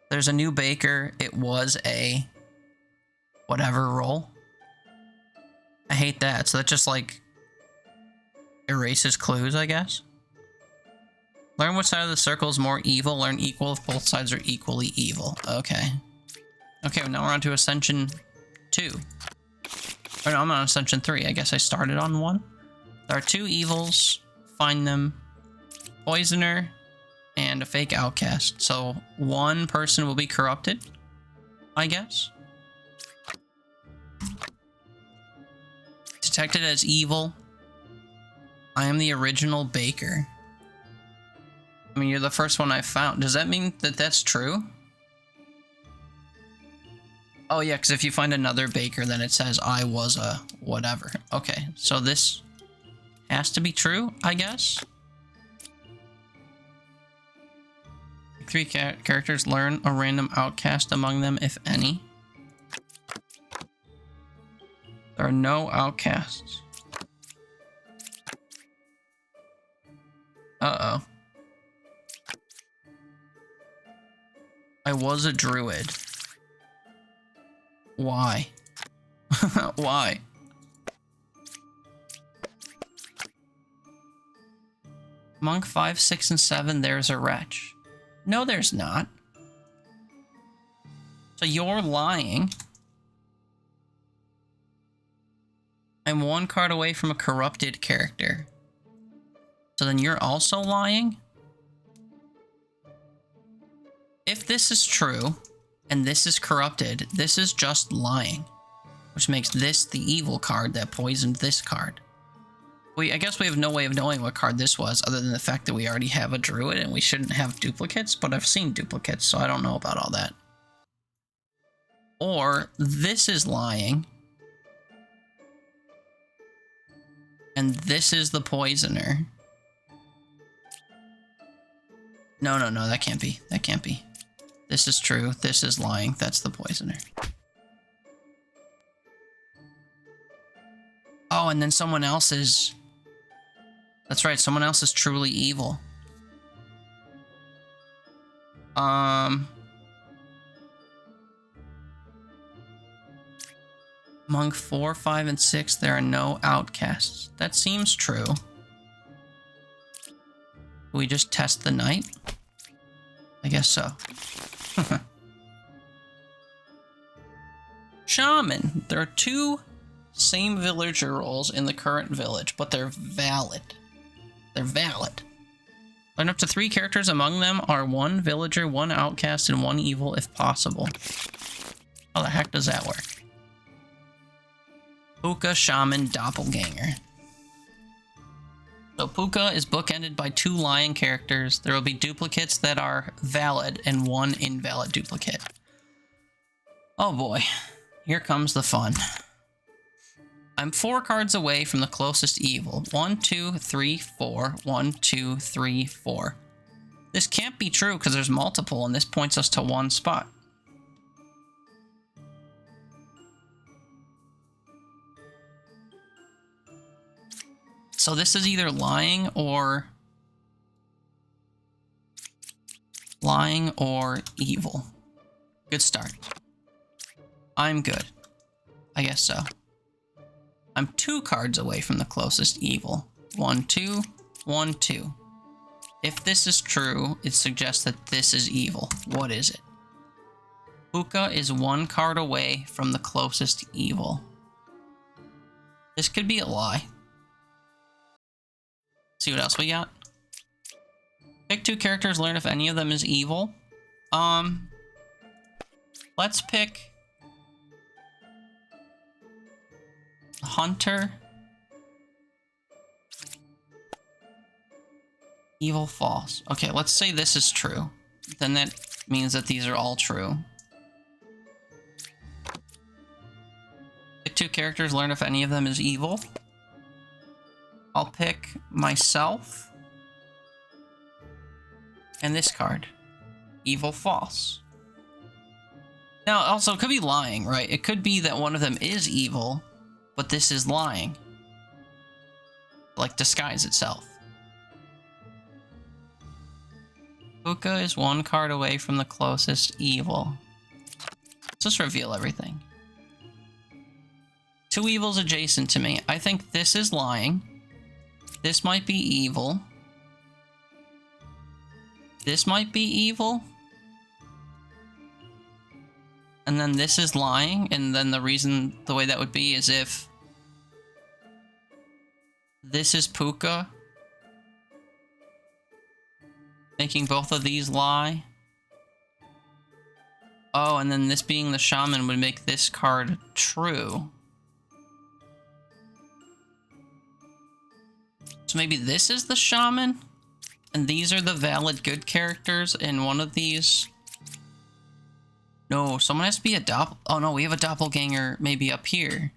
There's a new baker. It was a... whatever role. I hate that. So that just like... erases clues, I guess. Learn which side of the circle is more evil. Learn equal if both sides are equally evil. Okay. Okay, well, now we're on to Ascension 2. Or no, I'm on Ascension 3. I guess I started on 1. There are 2 evils. Find them. Poisoner and a fake outcast. So 1 person will be corrupted, I guess. Detected as evil. I am the original baker. I mean, you're the first one I found. Does that mean that that's true? Oh, yeah, because if you find another baker, then it says I was a whatever. Okay, so this has to be true, I guess. 3 characters. Learn a random outcast among them, if any. There are no outcasts. Uh-oh. I was a druid. Why? Why? Monk 5, 6, and 7, there's a wretch. No, there's not. So you're lying. I'm one card away from a corrupted character. So then you're also lying? If this is true, and this is corrupted, this is just lying. Which makes this the evil card that poisoned this card. I guess we have no way of knowing what card this was, other than the fact that we already have a druid and we shouldn't have duplicates, but I've seen duplicates, so I don't know about all that. Or this is lying. And this is the poisoner. No, that can't be. That can't be. This is true. This is lying. That's the poisoner. Oh, and then someone else is... That's right, someone else is truly evil. Among 4, 5, and 6, there are no outcasts. That seems true. Do we just test the knight? I guess so. Shaman. There are 2 same villager roles in the current village, but they're valid. They're valid. Learn up to 3 characters. Among them are 1 villager, 1 outcast, and 1 evil if possible. How the heck does that work? Puka, Shaman, Doppelganger. So Puka is bookended by 2 lying characters. There will be duplicates that are valid and 1 invalid duplicate. Oh boy. Here comes the fun. I'm 4 cards away from the closest evil. 1, 2, 3, 4. 1, 2, 3, 4. This can't be true because there's multiple, and this points us to 1 spot. So this is either lying or evil. Good start. I'm good. I guess so. I'm 2 cards away from the closest evil. 1, 2, 1, 2. If this is true, it suggests that this is evil. What is it? Puka is 1 card away from the closest evil. This could be a lie. See what else we got. Pick 2 characters, learn if any of them is evil. Let's pick Hunter. Evil, false. Okay, let's say this is true. Then that means that these are all true. Pick 2 characters, learn if any of them is evil. I'll pick myself and this card. Evil, false. Now, also, it could be lying, right? It could be that one of them is evil, but this is lying. Like, disguise itself. Puka is 1 card away from the closest evil. Let's just reveal everything. 2 evils adjacent to me. I think this is lying. This might be evil. This might be evil. And then this is lying, and then the way that would be is if this is Puka, making both of these lie. Oh, and then this being the shaman would make this card true. So maybe this is the shaman, and these are the valid good characters, and one of these... No, someone has to be a Oh no, we have a doppelganger maybe up here.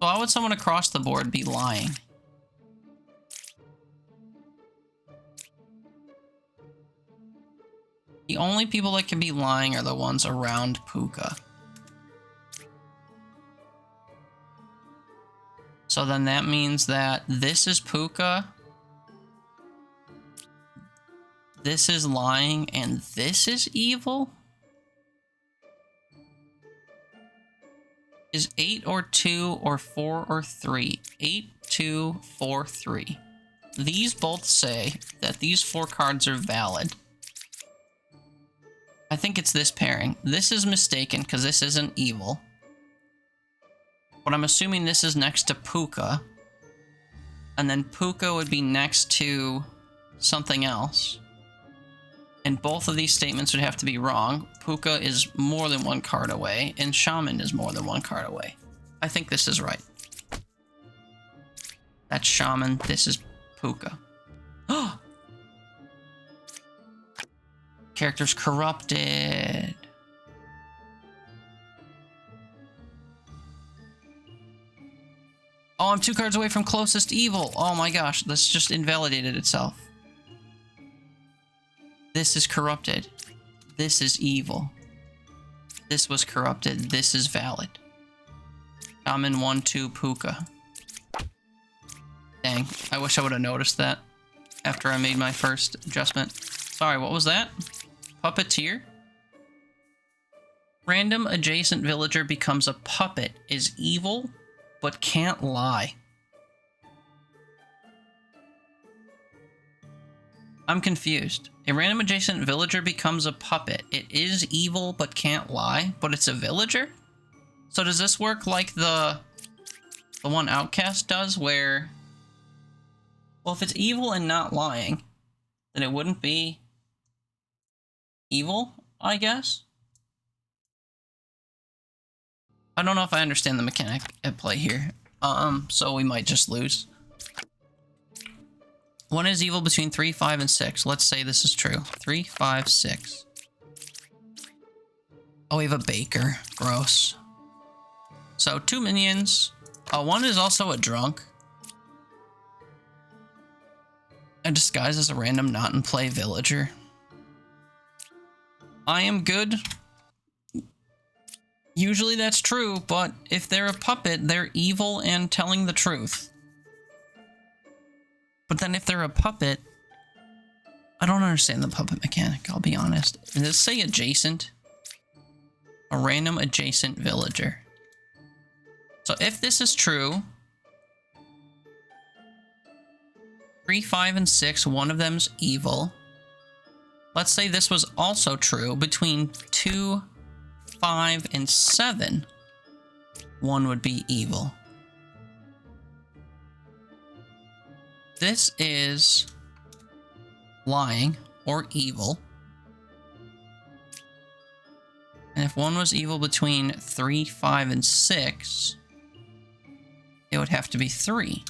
So how would someone across the board be lying? The only people that can be lying are the ones around Puka. So then that means that this is Puka, this is lying, and this is evil? Is 8 or 2 or 4 or 3? 8, 2, 4, 3. These both say that these 4 cards are valid. I think it's this pairing. This is mistaken because this isn't evil. But I'm assuming this is next to Puka. And then Puka would be next to something else. And both of these statements would have to be wrong. Puka is more than one card away, and Shaman is more than one card away. I think this is right. That's Shaman, this is Puka. Oh! Character's corrupted. Oh, I'm 2 cards away from closest evil. Oh my gosh, this just invalidated itself. This is corrupted. This is evil. This was corrupted. This is valid. Shaman 1-2 Puka. Dang, I wish I would have noticed that after I made my first adjustment. Sorry, what was that? Puppeteer? Random adjacent villager becomes a puppet, is evil, but can't lie. I'm confused. A random adjacent villager becomes a puppet. It is evil, but can't lie, but it's a villager? So does this work like the one Outcast does, where... Well, if it's evil and not lying, then it wouldn't be evil, I guess? I don't know if I understand the mechanic at play here. So we might just lose. One is evil between 3, 5, and 6. Let's say this is true. 3, 5, 6. Oh, we have a baker. Gross. So 2 minions. One is also a drunk. And disguised as a random not-in-play villager. I am good. Usually that's true, but if they're a puppet, they're evil and telling the truth. But then if they're a puppet, I don't understand the puppet mechanic, I'll be honest. And let's say adjacent. A random adjacent villager. So if this is true, 3, 5, and 6, one of them's evil. Let's say this was also true between 2, 5, and 7. One would be evil. This is lying or evil. And if one was evil between 3, 5, and 6, it would have to be 3.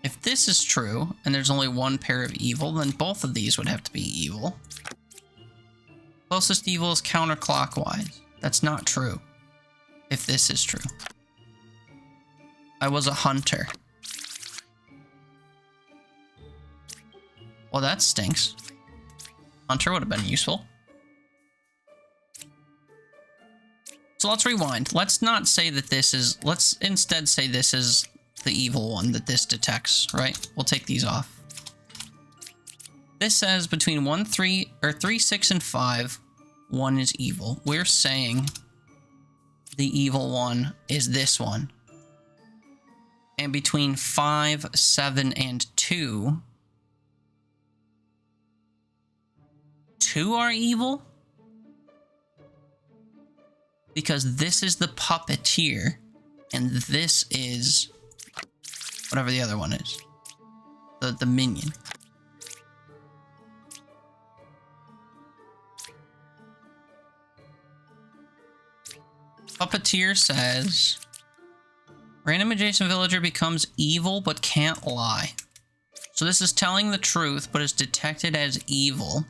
If this is true, and there's only one pair of evil, then both of these would have to be evil. Closest evil is counterclockwise. That's not true. If this is true. I was a hunter. Well, that stinks. Hunter would have been useful. So let's rewind. Let's not say that this is... Let's instead say this is the evil one that this detects, right? We'll take these off. This says between 3, 6, and 5, one is evil. We're saying the evil one is this one. And between 5, 7, and 2... 2 are evil? Because this is the puppeteer, and this is whatever the other one is. The minion. Puppeteer says, random adjacent villager becomes evil but can't lie. So this is telling the truth, but is detected as evil.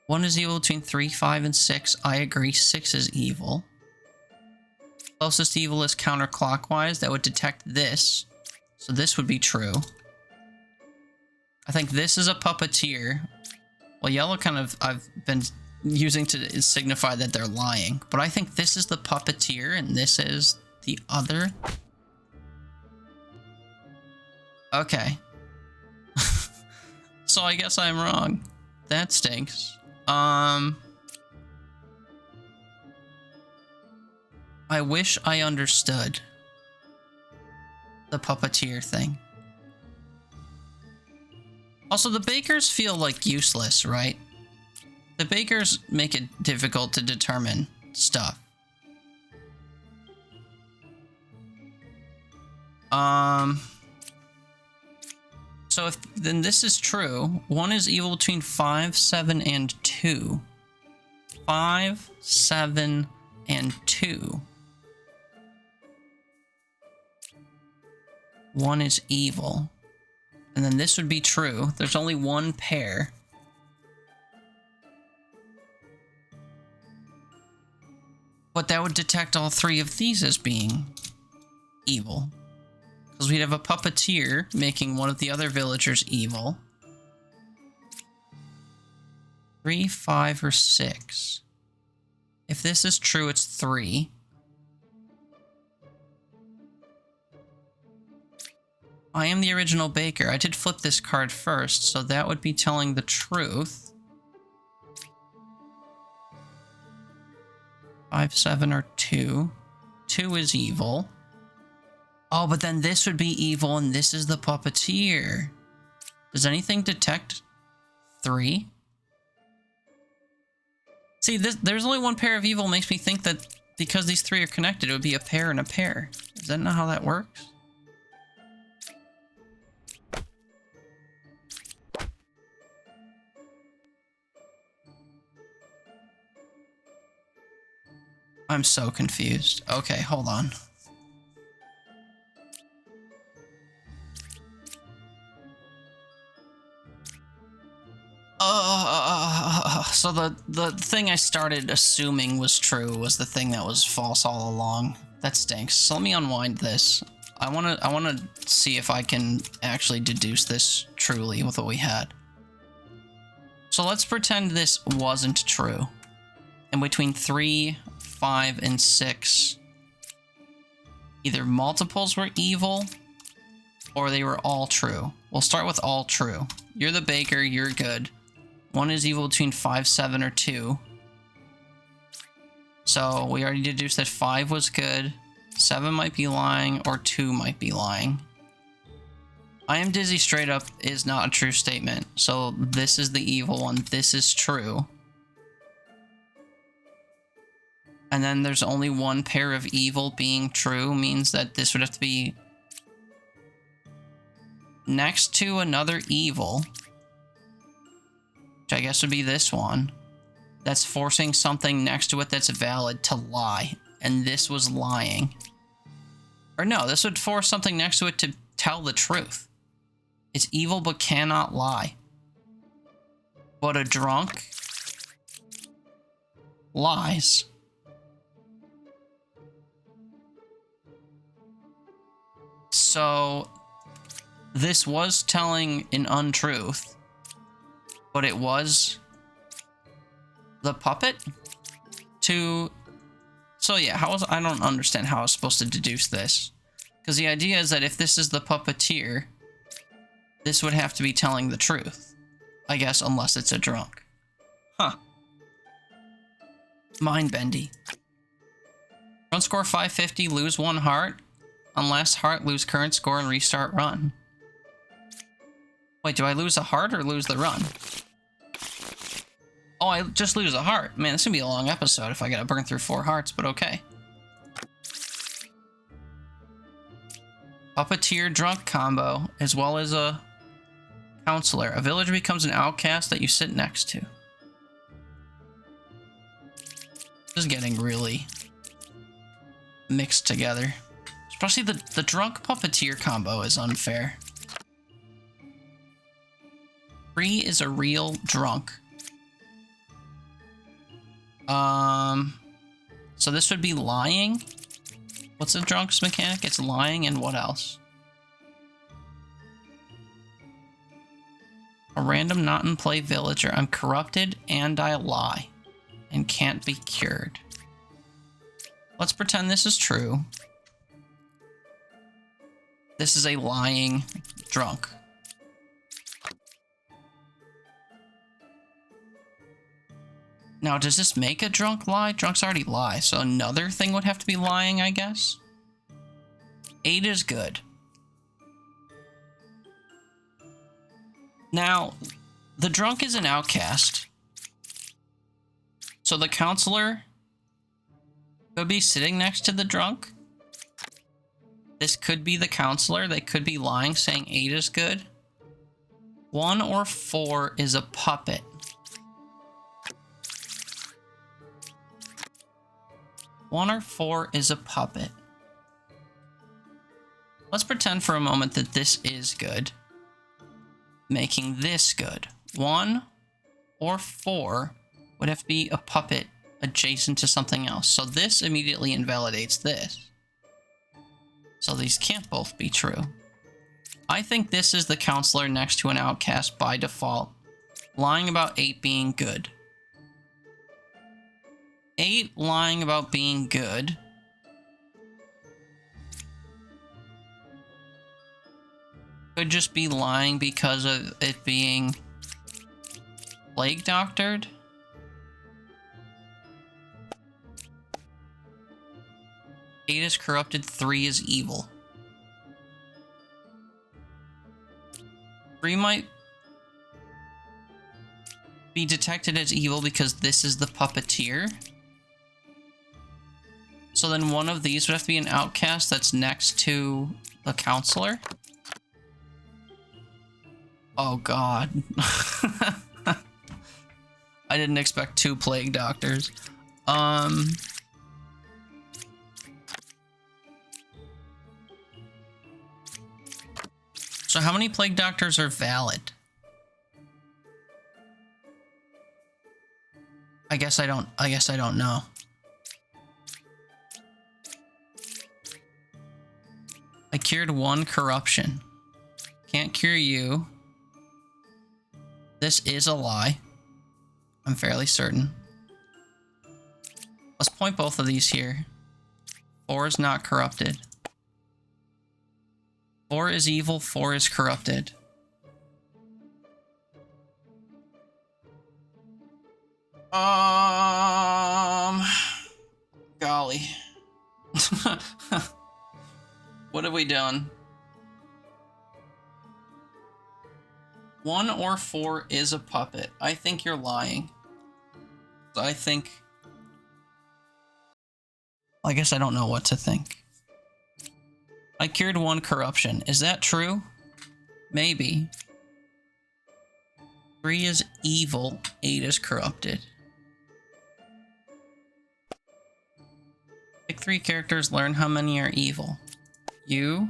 One is evil between 3, 5, and 6. I agree, 6 is evil. Closest evil is counterclockwise. That would detect this. So this would be true. I think this is a puppeteer. Well, yellow kind of I've been using to signify that they're lying. But I think this is the puppeteer and this is the other. Okay. So I guess I'm wrong. That stinks. I wish I understood the puppeteer thing. Also, the bakers feel like useless, right? The bakers make it difficult to determine stuff. So if then this is true, 1 is evil between 5, 7, and 2. 5, 7, and 2. 1 is evil. And then this would be true. There's only one pair. But that would detect all 3 of these as being evil. Because we'd have a puppeteer making one of the other villagers evil. 3, 5, or 6. If this is true, it's 3. I am the original baker. I did flip this card first, so that would be telling the truth. 5, 7, or 2. 2 is evil. Oh, but then this would be evil, and this is the puppeteer. Does anything detect 3? See, there's only one pair of evil makes me think that because these 3 are connected, it would be a pair and a pair. Is that not how that works? I'm so confused. Okay, hold on. So the thing I started assuming was true was the thing that was false all along. That stinks. So let me unwind this. I wanna see if I can actually deduce this truly with what we had. So let's pretend this wasn't true. And between 3, 5, and 6, either multiples were evil or they were all true. We'll start with all true. You're the baker, you're good. 1 is evil between 5, 7, or 2. So we already deduced that 5 was good, 7 might be lying, or 2 might be lying. I am dizzy straight up is not a true statement. So this is the evil one, this is true. And then there's only one pair of evil being true, means that this would have to be next to another evil. I guess would be this one, that's forcing something next to it that's valid to lie, and this was lying. Or no, this would force something next to it to tell the truth. It's evil but cannot lie. But a drunk lies. So this was telling an untruth. But it was the puppet to... So yeah, I don't understand how I was supposed to deduce this. Because the idea is that if this is the puppeteer, this would have to be telling the truth. I guess, unless it's a drunk. Huh. Mind-bendy. Run score 550, lose 1 heart. Unless heart, lose current score and restart run. Wait, do I lose a heart or lose the run? Oh, I just lose a heart. Man, this is gonna be a long episode if I gotta burn through 4 hearts, but okay. Puppeteer drunk combo, as well as a counselor. A villager becomes an outcast that you sit next to. This is getting really mixed together. Especially the drunk puppeteer combo is unfair. 3 is a real drunk. So this would be lying. What's a drunk's mechanic? It's lying and what else? A random not in play villager. I'm corrupted and I lie and can't be cured. Let's pretend this is true. This is a lying drunk. Now, does this make a drunk lie? Drunks already lie, so another thing would have to be lying, I guess? 8 is good. Now, the drunk is an outcast. So the counselor could be sitting next to the drunk. This could be the counselor. They could be lying, saying 8 is good. 1 or 4 is a puppet. One or 4 is a puppet. Let's pretend for a moment that this is good. Making this good. 1 or 4 would have to be a puppet adjacent to something else. So this immediately invalidates this. So these can't both be true. I think this is the counselor next to an outcast by default, lying about 8 being good. 8 lying about being good. Could just be lying because of it being plague doctored. Eight is corrupted, 3 is evil. 3 might be detected as evil because this is the puppeteer. So then one of these would have to be an outcast that's next to the counselor. Oh god. I didn't expect 2 plague doctors. So how many plague doctors are valid? I guess I don't know. I cured 1 corruption. Can't cure you. This is a lie. I'm fairly certain. Let's point both of these here. 4 is not corrupted. 4 is evil, 4 is corrupted. Golly. What have we done? 1 or 4 is a puppet. I think you're lying. I guess I don't know what to think. I cured 1 corruption. Is that true? Maybe. 3 is evil, 8 is corrupted. Pick 3 characters, learn how many are evil. You.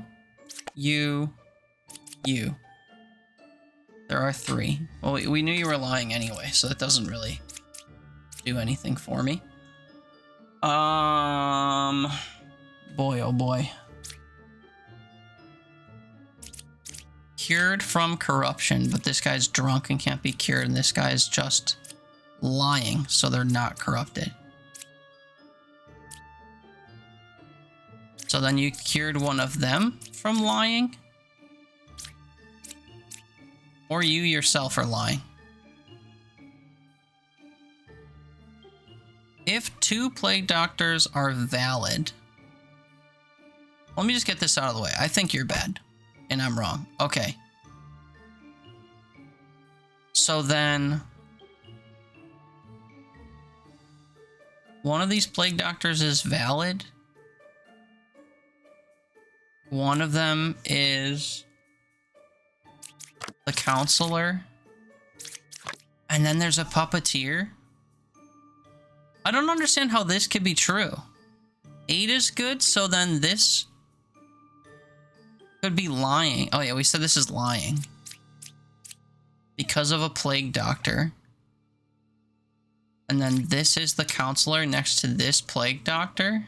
There are 3. Well, we knew you were lying anyway, so that doesn't really do anything for me. Boy, oh boy. Cured from corruption, but this guy's drunk and can't be cured, and this guy's just lying, so they're not corrupted. So then you cured one of them from lying? Or you yourself are lying? If 2 plague doctors are valid... Let me just get this out of the way. I think you're bad. And I'm wrong. Okay. So then... one of these plague doctors is valid. One of them is... the counselor. And then there's a puppeteer. I don't understand how this could be true. 8 is good, so then this... could be lying. Oh yeah, we said this is lying. Because of a plague doctor. And then this is the counselor next to this plague doctor.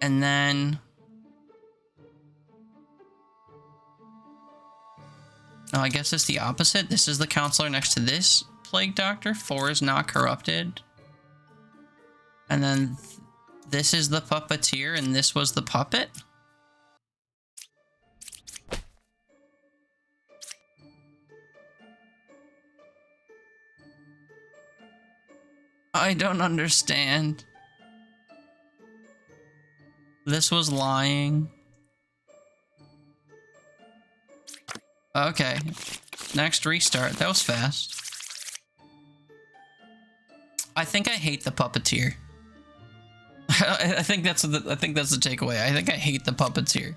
And then... no, I guess it's the opposite. This is the counselor next to this plague doctor. 4 is not corrupted. And then... this is the puppeteer, and this was the puppet? I don't understand. This was lying. Okay. Next restart. That was fast. I think I hate the puppeteer. I think that's the takeaway. I think I hate the puppeteer.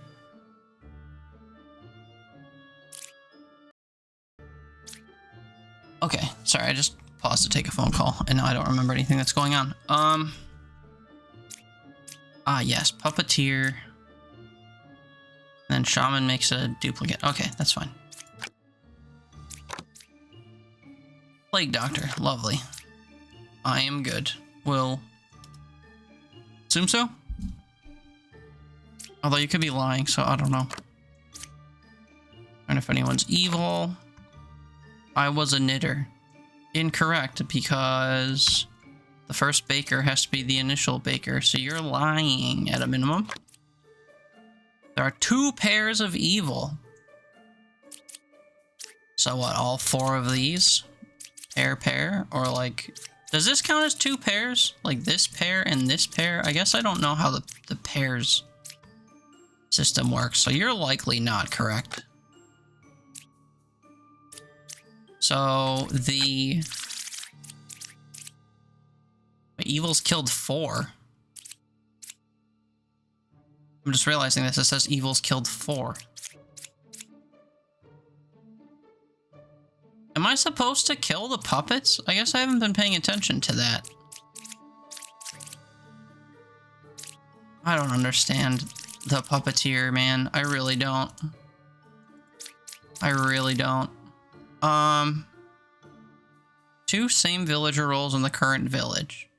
Okay, sorry, I just paused to take a phone call, and now I don't remember anything that's going on. Yes, puppeteer. Then shaman makes a duplicate. Okay, that's fine. Plague doctor, lovely. I am good. Will assume so. Although you could be lying, so I don't know. And if anyone's evil, I was a knitter. Incorrect, because the first baker has to be the initial baker, so you're lying at a minimum. There are 2 pairs of evil. So what, all 4 of these? Pair, or like... Does this count as 2 pairs? Like this pair and this pair? I guess I don't know how the pairs system works, so you're likely not correct. So the evil's killed 4. I'm just realizing this. It says evil's killed 4. Am I supposed to kill the puppets? I guess I haven't been paying attention to that. I don't understand the puppeteer, man. I really don't. I really don't. 2 same villager roles in the current village.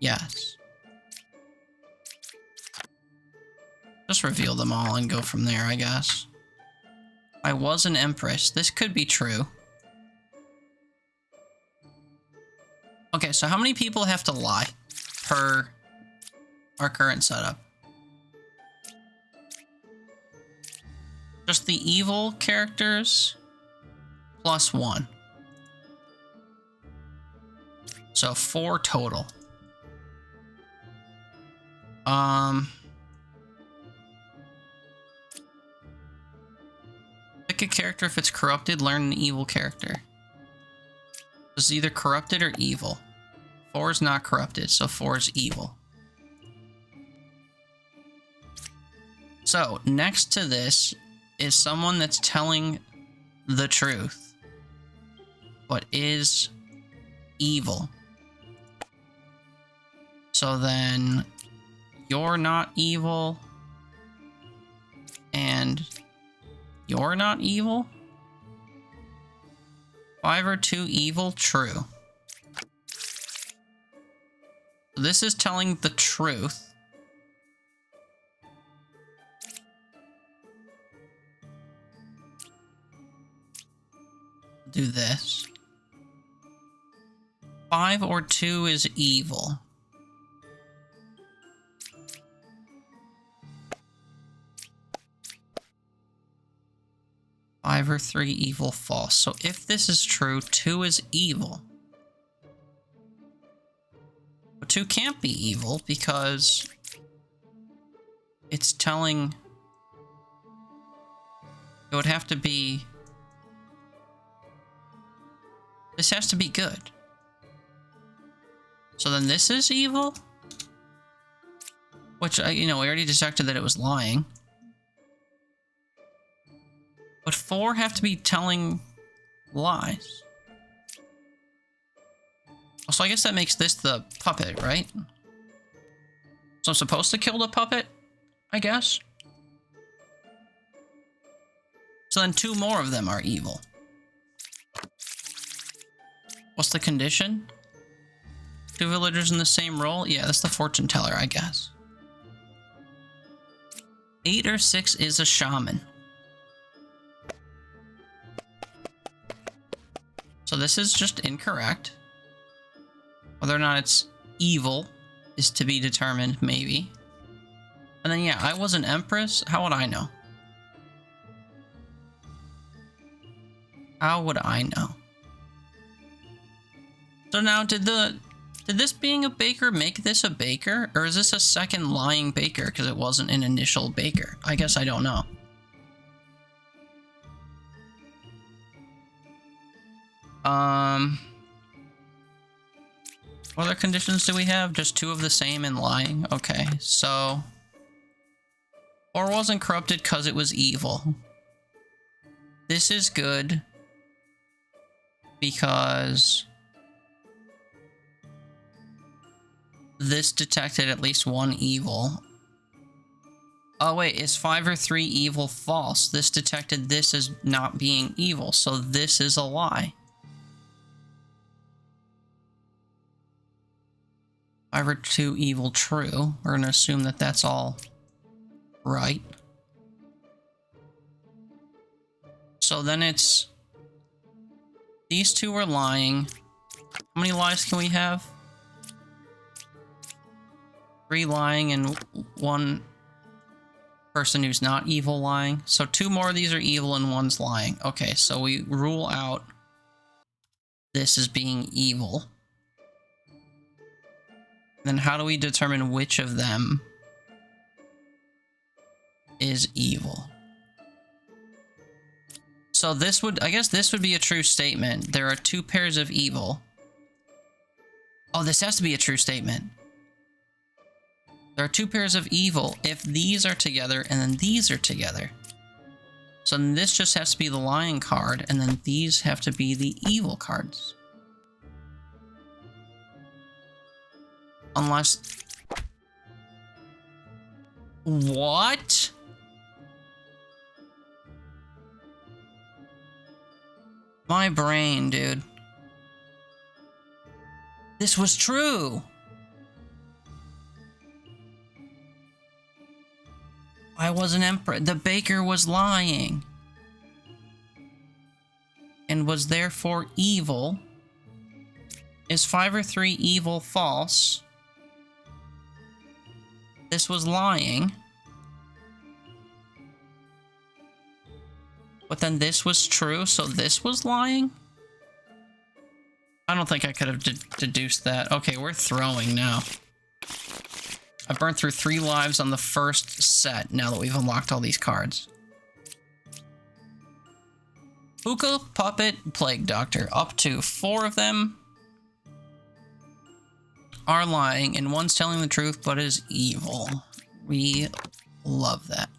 Yes. Just reveal them all and go from there, I guess. I was an empress. This could be true. Okay, so how many people have to lie per our current setup? Just the evil characters plus 1. So 4 total. Pick a character if it's corrupted, learn an evil character. It's either corrupted or evil. 4 is not corrupted, so 4 is evil. So, next to this is someone that's telling the truth, but is evil. So then, you're not evil, and you're not evil? 5 or 2 evil? True. This is telling the truth. Do this. 5 or 2 is evil. Five or 3 evil false. So if this is true, 2 is evil. But 2 can't be evil because it's telling... It would have to be... This has to be good. So then this is evil? Which, we already detected that it was lying. But 4 have to be telling lies. So I guess that makes this the puppet, right? So I'm supposed to kill the puppet, I guess? So then 2 more of them are evil. What's the condition? 2 villagers in the same role? Yeah, that's the fortune teller, I guess. 8 or 6 is a shaman. So this is just incorrect. Whether or not it's evil is to be determined, maybe. And then, yeah, I was an empress. How would I know? How would I know? So now, did this being a baker make this a baker? Or is this a second lying baker because it wasn't an initial baker? I guess I don't know. What other conditions do we have? Just 2 of the same and lying. Okay, so... Or wasn't corrupted because it was evil. This is good. Because... this detected at least 1 evil. Oh wait, is 5 or 3 evil false? This detected this as not being evil, so this is a lie. 5 or 2 evil true. We're gonna assume that that's all right. So then it's... these 2 are lying. How many lies can we have? 3 lying and 1 person who's not evil lying. So 2 more of these are evil and 1's lying. Okay, so we rule out this as being evil. Then how do we determine which of them is evil? So this would, I guess this would be a true statement. There are 2 pairs of evil. Oh, this has to be a true statement. There are 2 pairs of evil if these are together and then these are together. So then this just has to be the lying card and then these have to be the evil cards. Unless... what? My brain, dude. This was true. I was an emperor. The baker was lying. And was therefore evil. Is 5 or 3 evil false? This was lying. But then this was true, so this was lying? I don't think I could have deduced that. Okay, we're throwing now. I burned through 3 lives on the first set now that we've unlocked all these cards. Hookah, Puppet, Plague Doctor. Up to 4 of them are lying, and 1's telling the truth but is evil. We love that.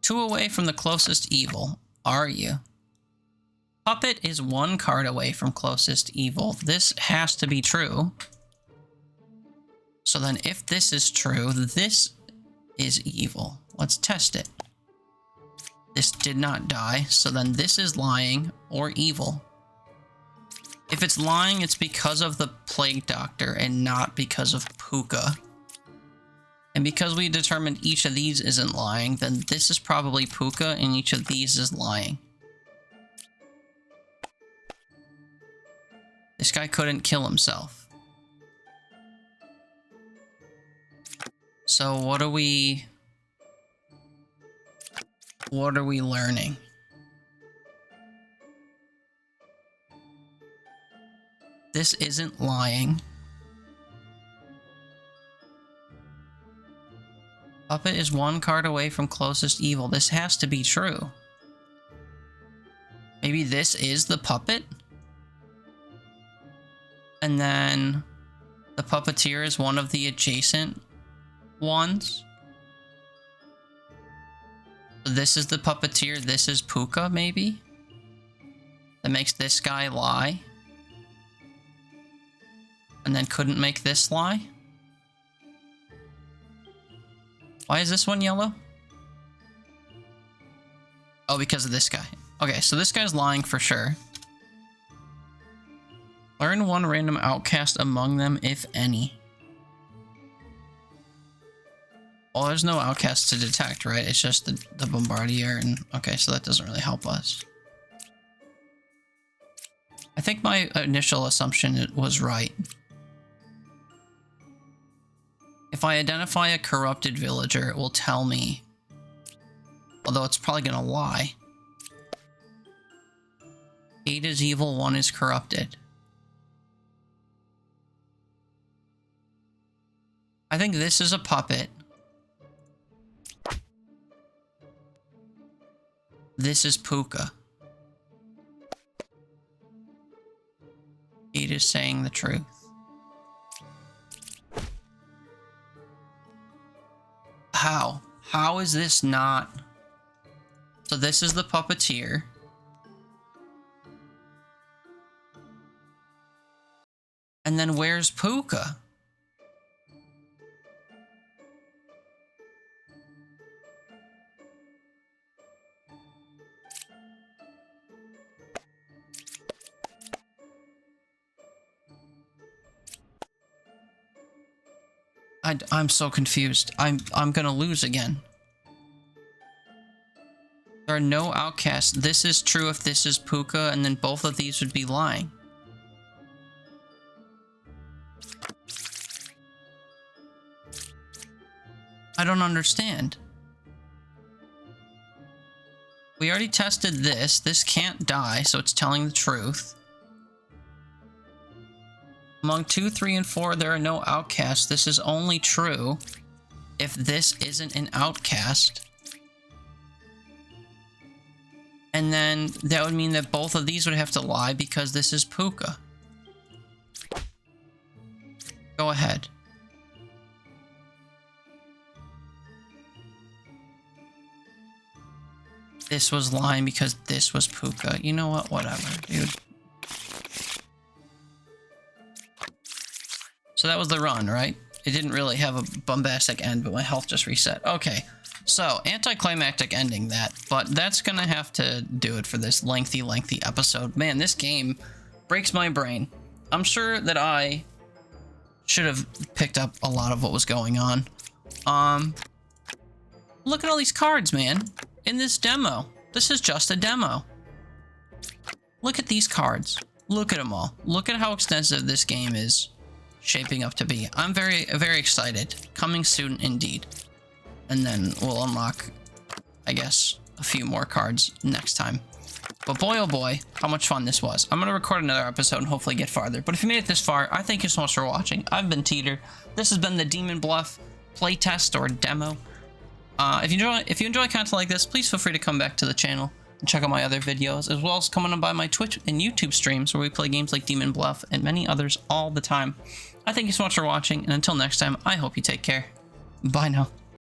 2 away from the closest evil. Are you? Puppet is 1 card away from closest evil. This has to be true. So then if this is true, this is evil. Let's test it. This did not die, so then this is lying or evil. If it's lying, it's because of the Plague Doctor and not because of Puka. And because we determined each of these isn't lying, then this is probably Puka and each of these is lying. This guy couldn't kill himself. So what are we learning? This isn't lying. Puppet is 1 card away from closest evil. This has to be true. Maybe this is the puppet? And then the puppeteer is one of the adjacent ones. This is the puppeteer, this is Puka, maybe? That makes this guy lie. And then couldn't make this lie? Why is this one yellow? Oh, because of this guy. Okay, so this guy's lying for sure. Learn 1 random outcast among them, if any. Well, there's no outcast to detect, right? It's just the Bombardier, and okay, so that doesn't really help us. I think my initial assumption was right. If I identify a corrupted villager, it will tell me. Although it's probably gonna lie. 8 is evil, 1 is corrupted. I think this is a puppet. This is Puka. 8 is saying the truth. how? How is this not? So this is the puppeteer. And then where's Puka? I'm so confused. I'm gonna lose again. There are no outcasts. This is true if this is Puka, and then both of these would be lying. I don't understand. We already tested this. This can't die, so it's telling the truth. Among 2, 3, and 4, there are no outcasts. This is only true if this isn't an outcast. And then that would mean that both of these would have to lie because this is Puka. Go ahead. This was lying because this was Puka. You know what? Whatever, dude. So that was the run, right? It didn't really have a bombastic end, but my health just reset. Okay, so anticlimactic ending that, but that's gonna have to do it for this lengthy episode. Man, this game breaks my brain. I'm sure that I should have picked up a lot of what was going on. Look at all these cards, man, in this demo. This is just a demo. Look at these cards. Look at them all. Look at how extensive this game is shaping up to be. I'm very excited. Coming soon indeed. And then we'll unlock, I guess, a few more cards next time. But boy, oh boy, how much fun this was. I'm going to record another episode and hopefully get farther. But if you made it this far, I thank you so much for watching. I've been Teeter. This has been the Demon Bluff playtest or demo. If you enjoy content like this, please feel free to come back to the channel and check out my other videos, as well as coming on by my Twitch and YouTube streams where we play games like Demon Bluff and many others all the time. I thank you so much for watching, and until next time, I hope you take care. Bye now.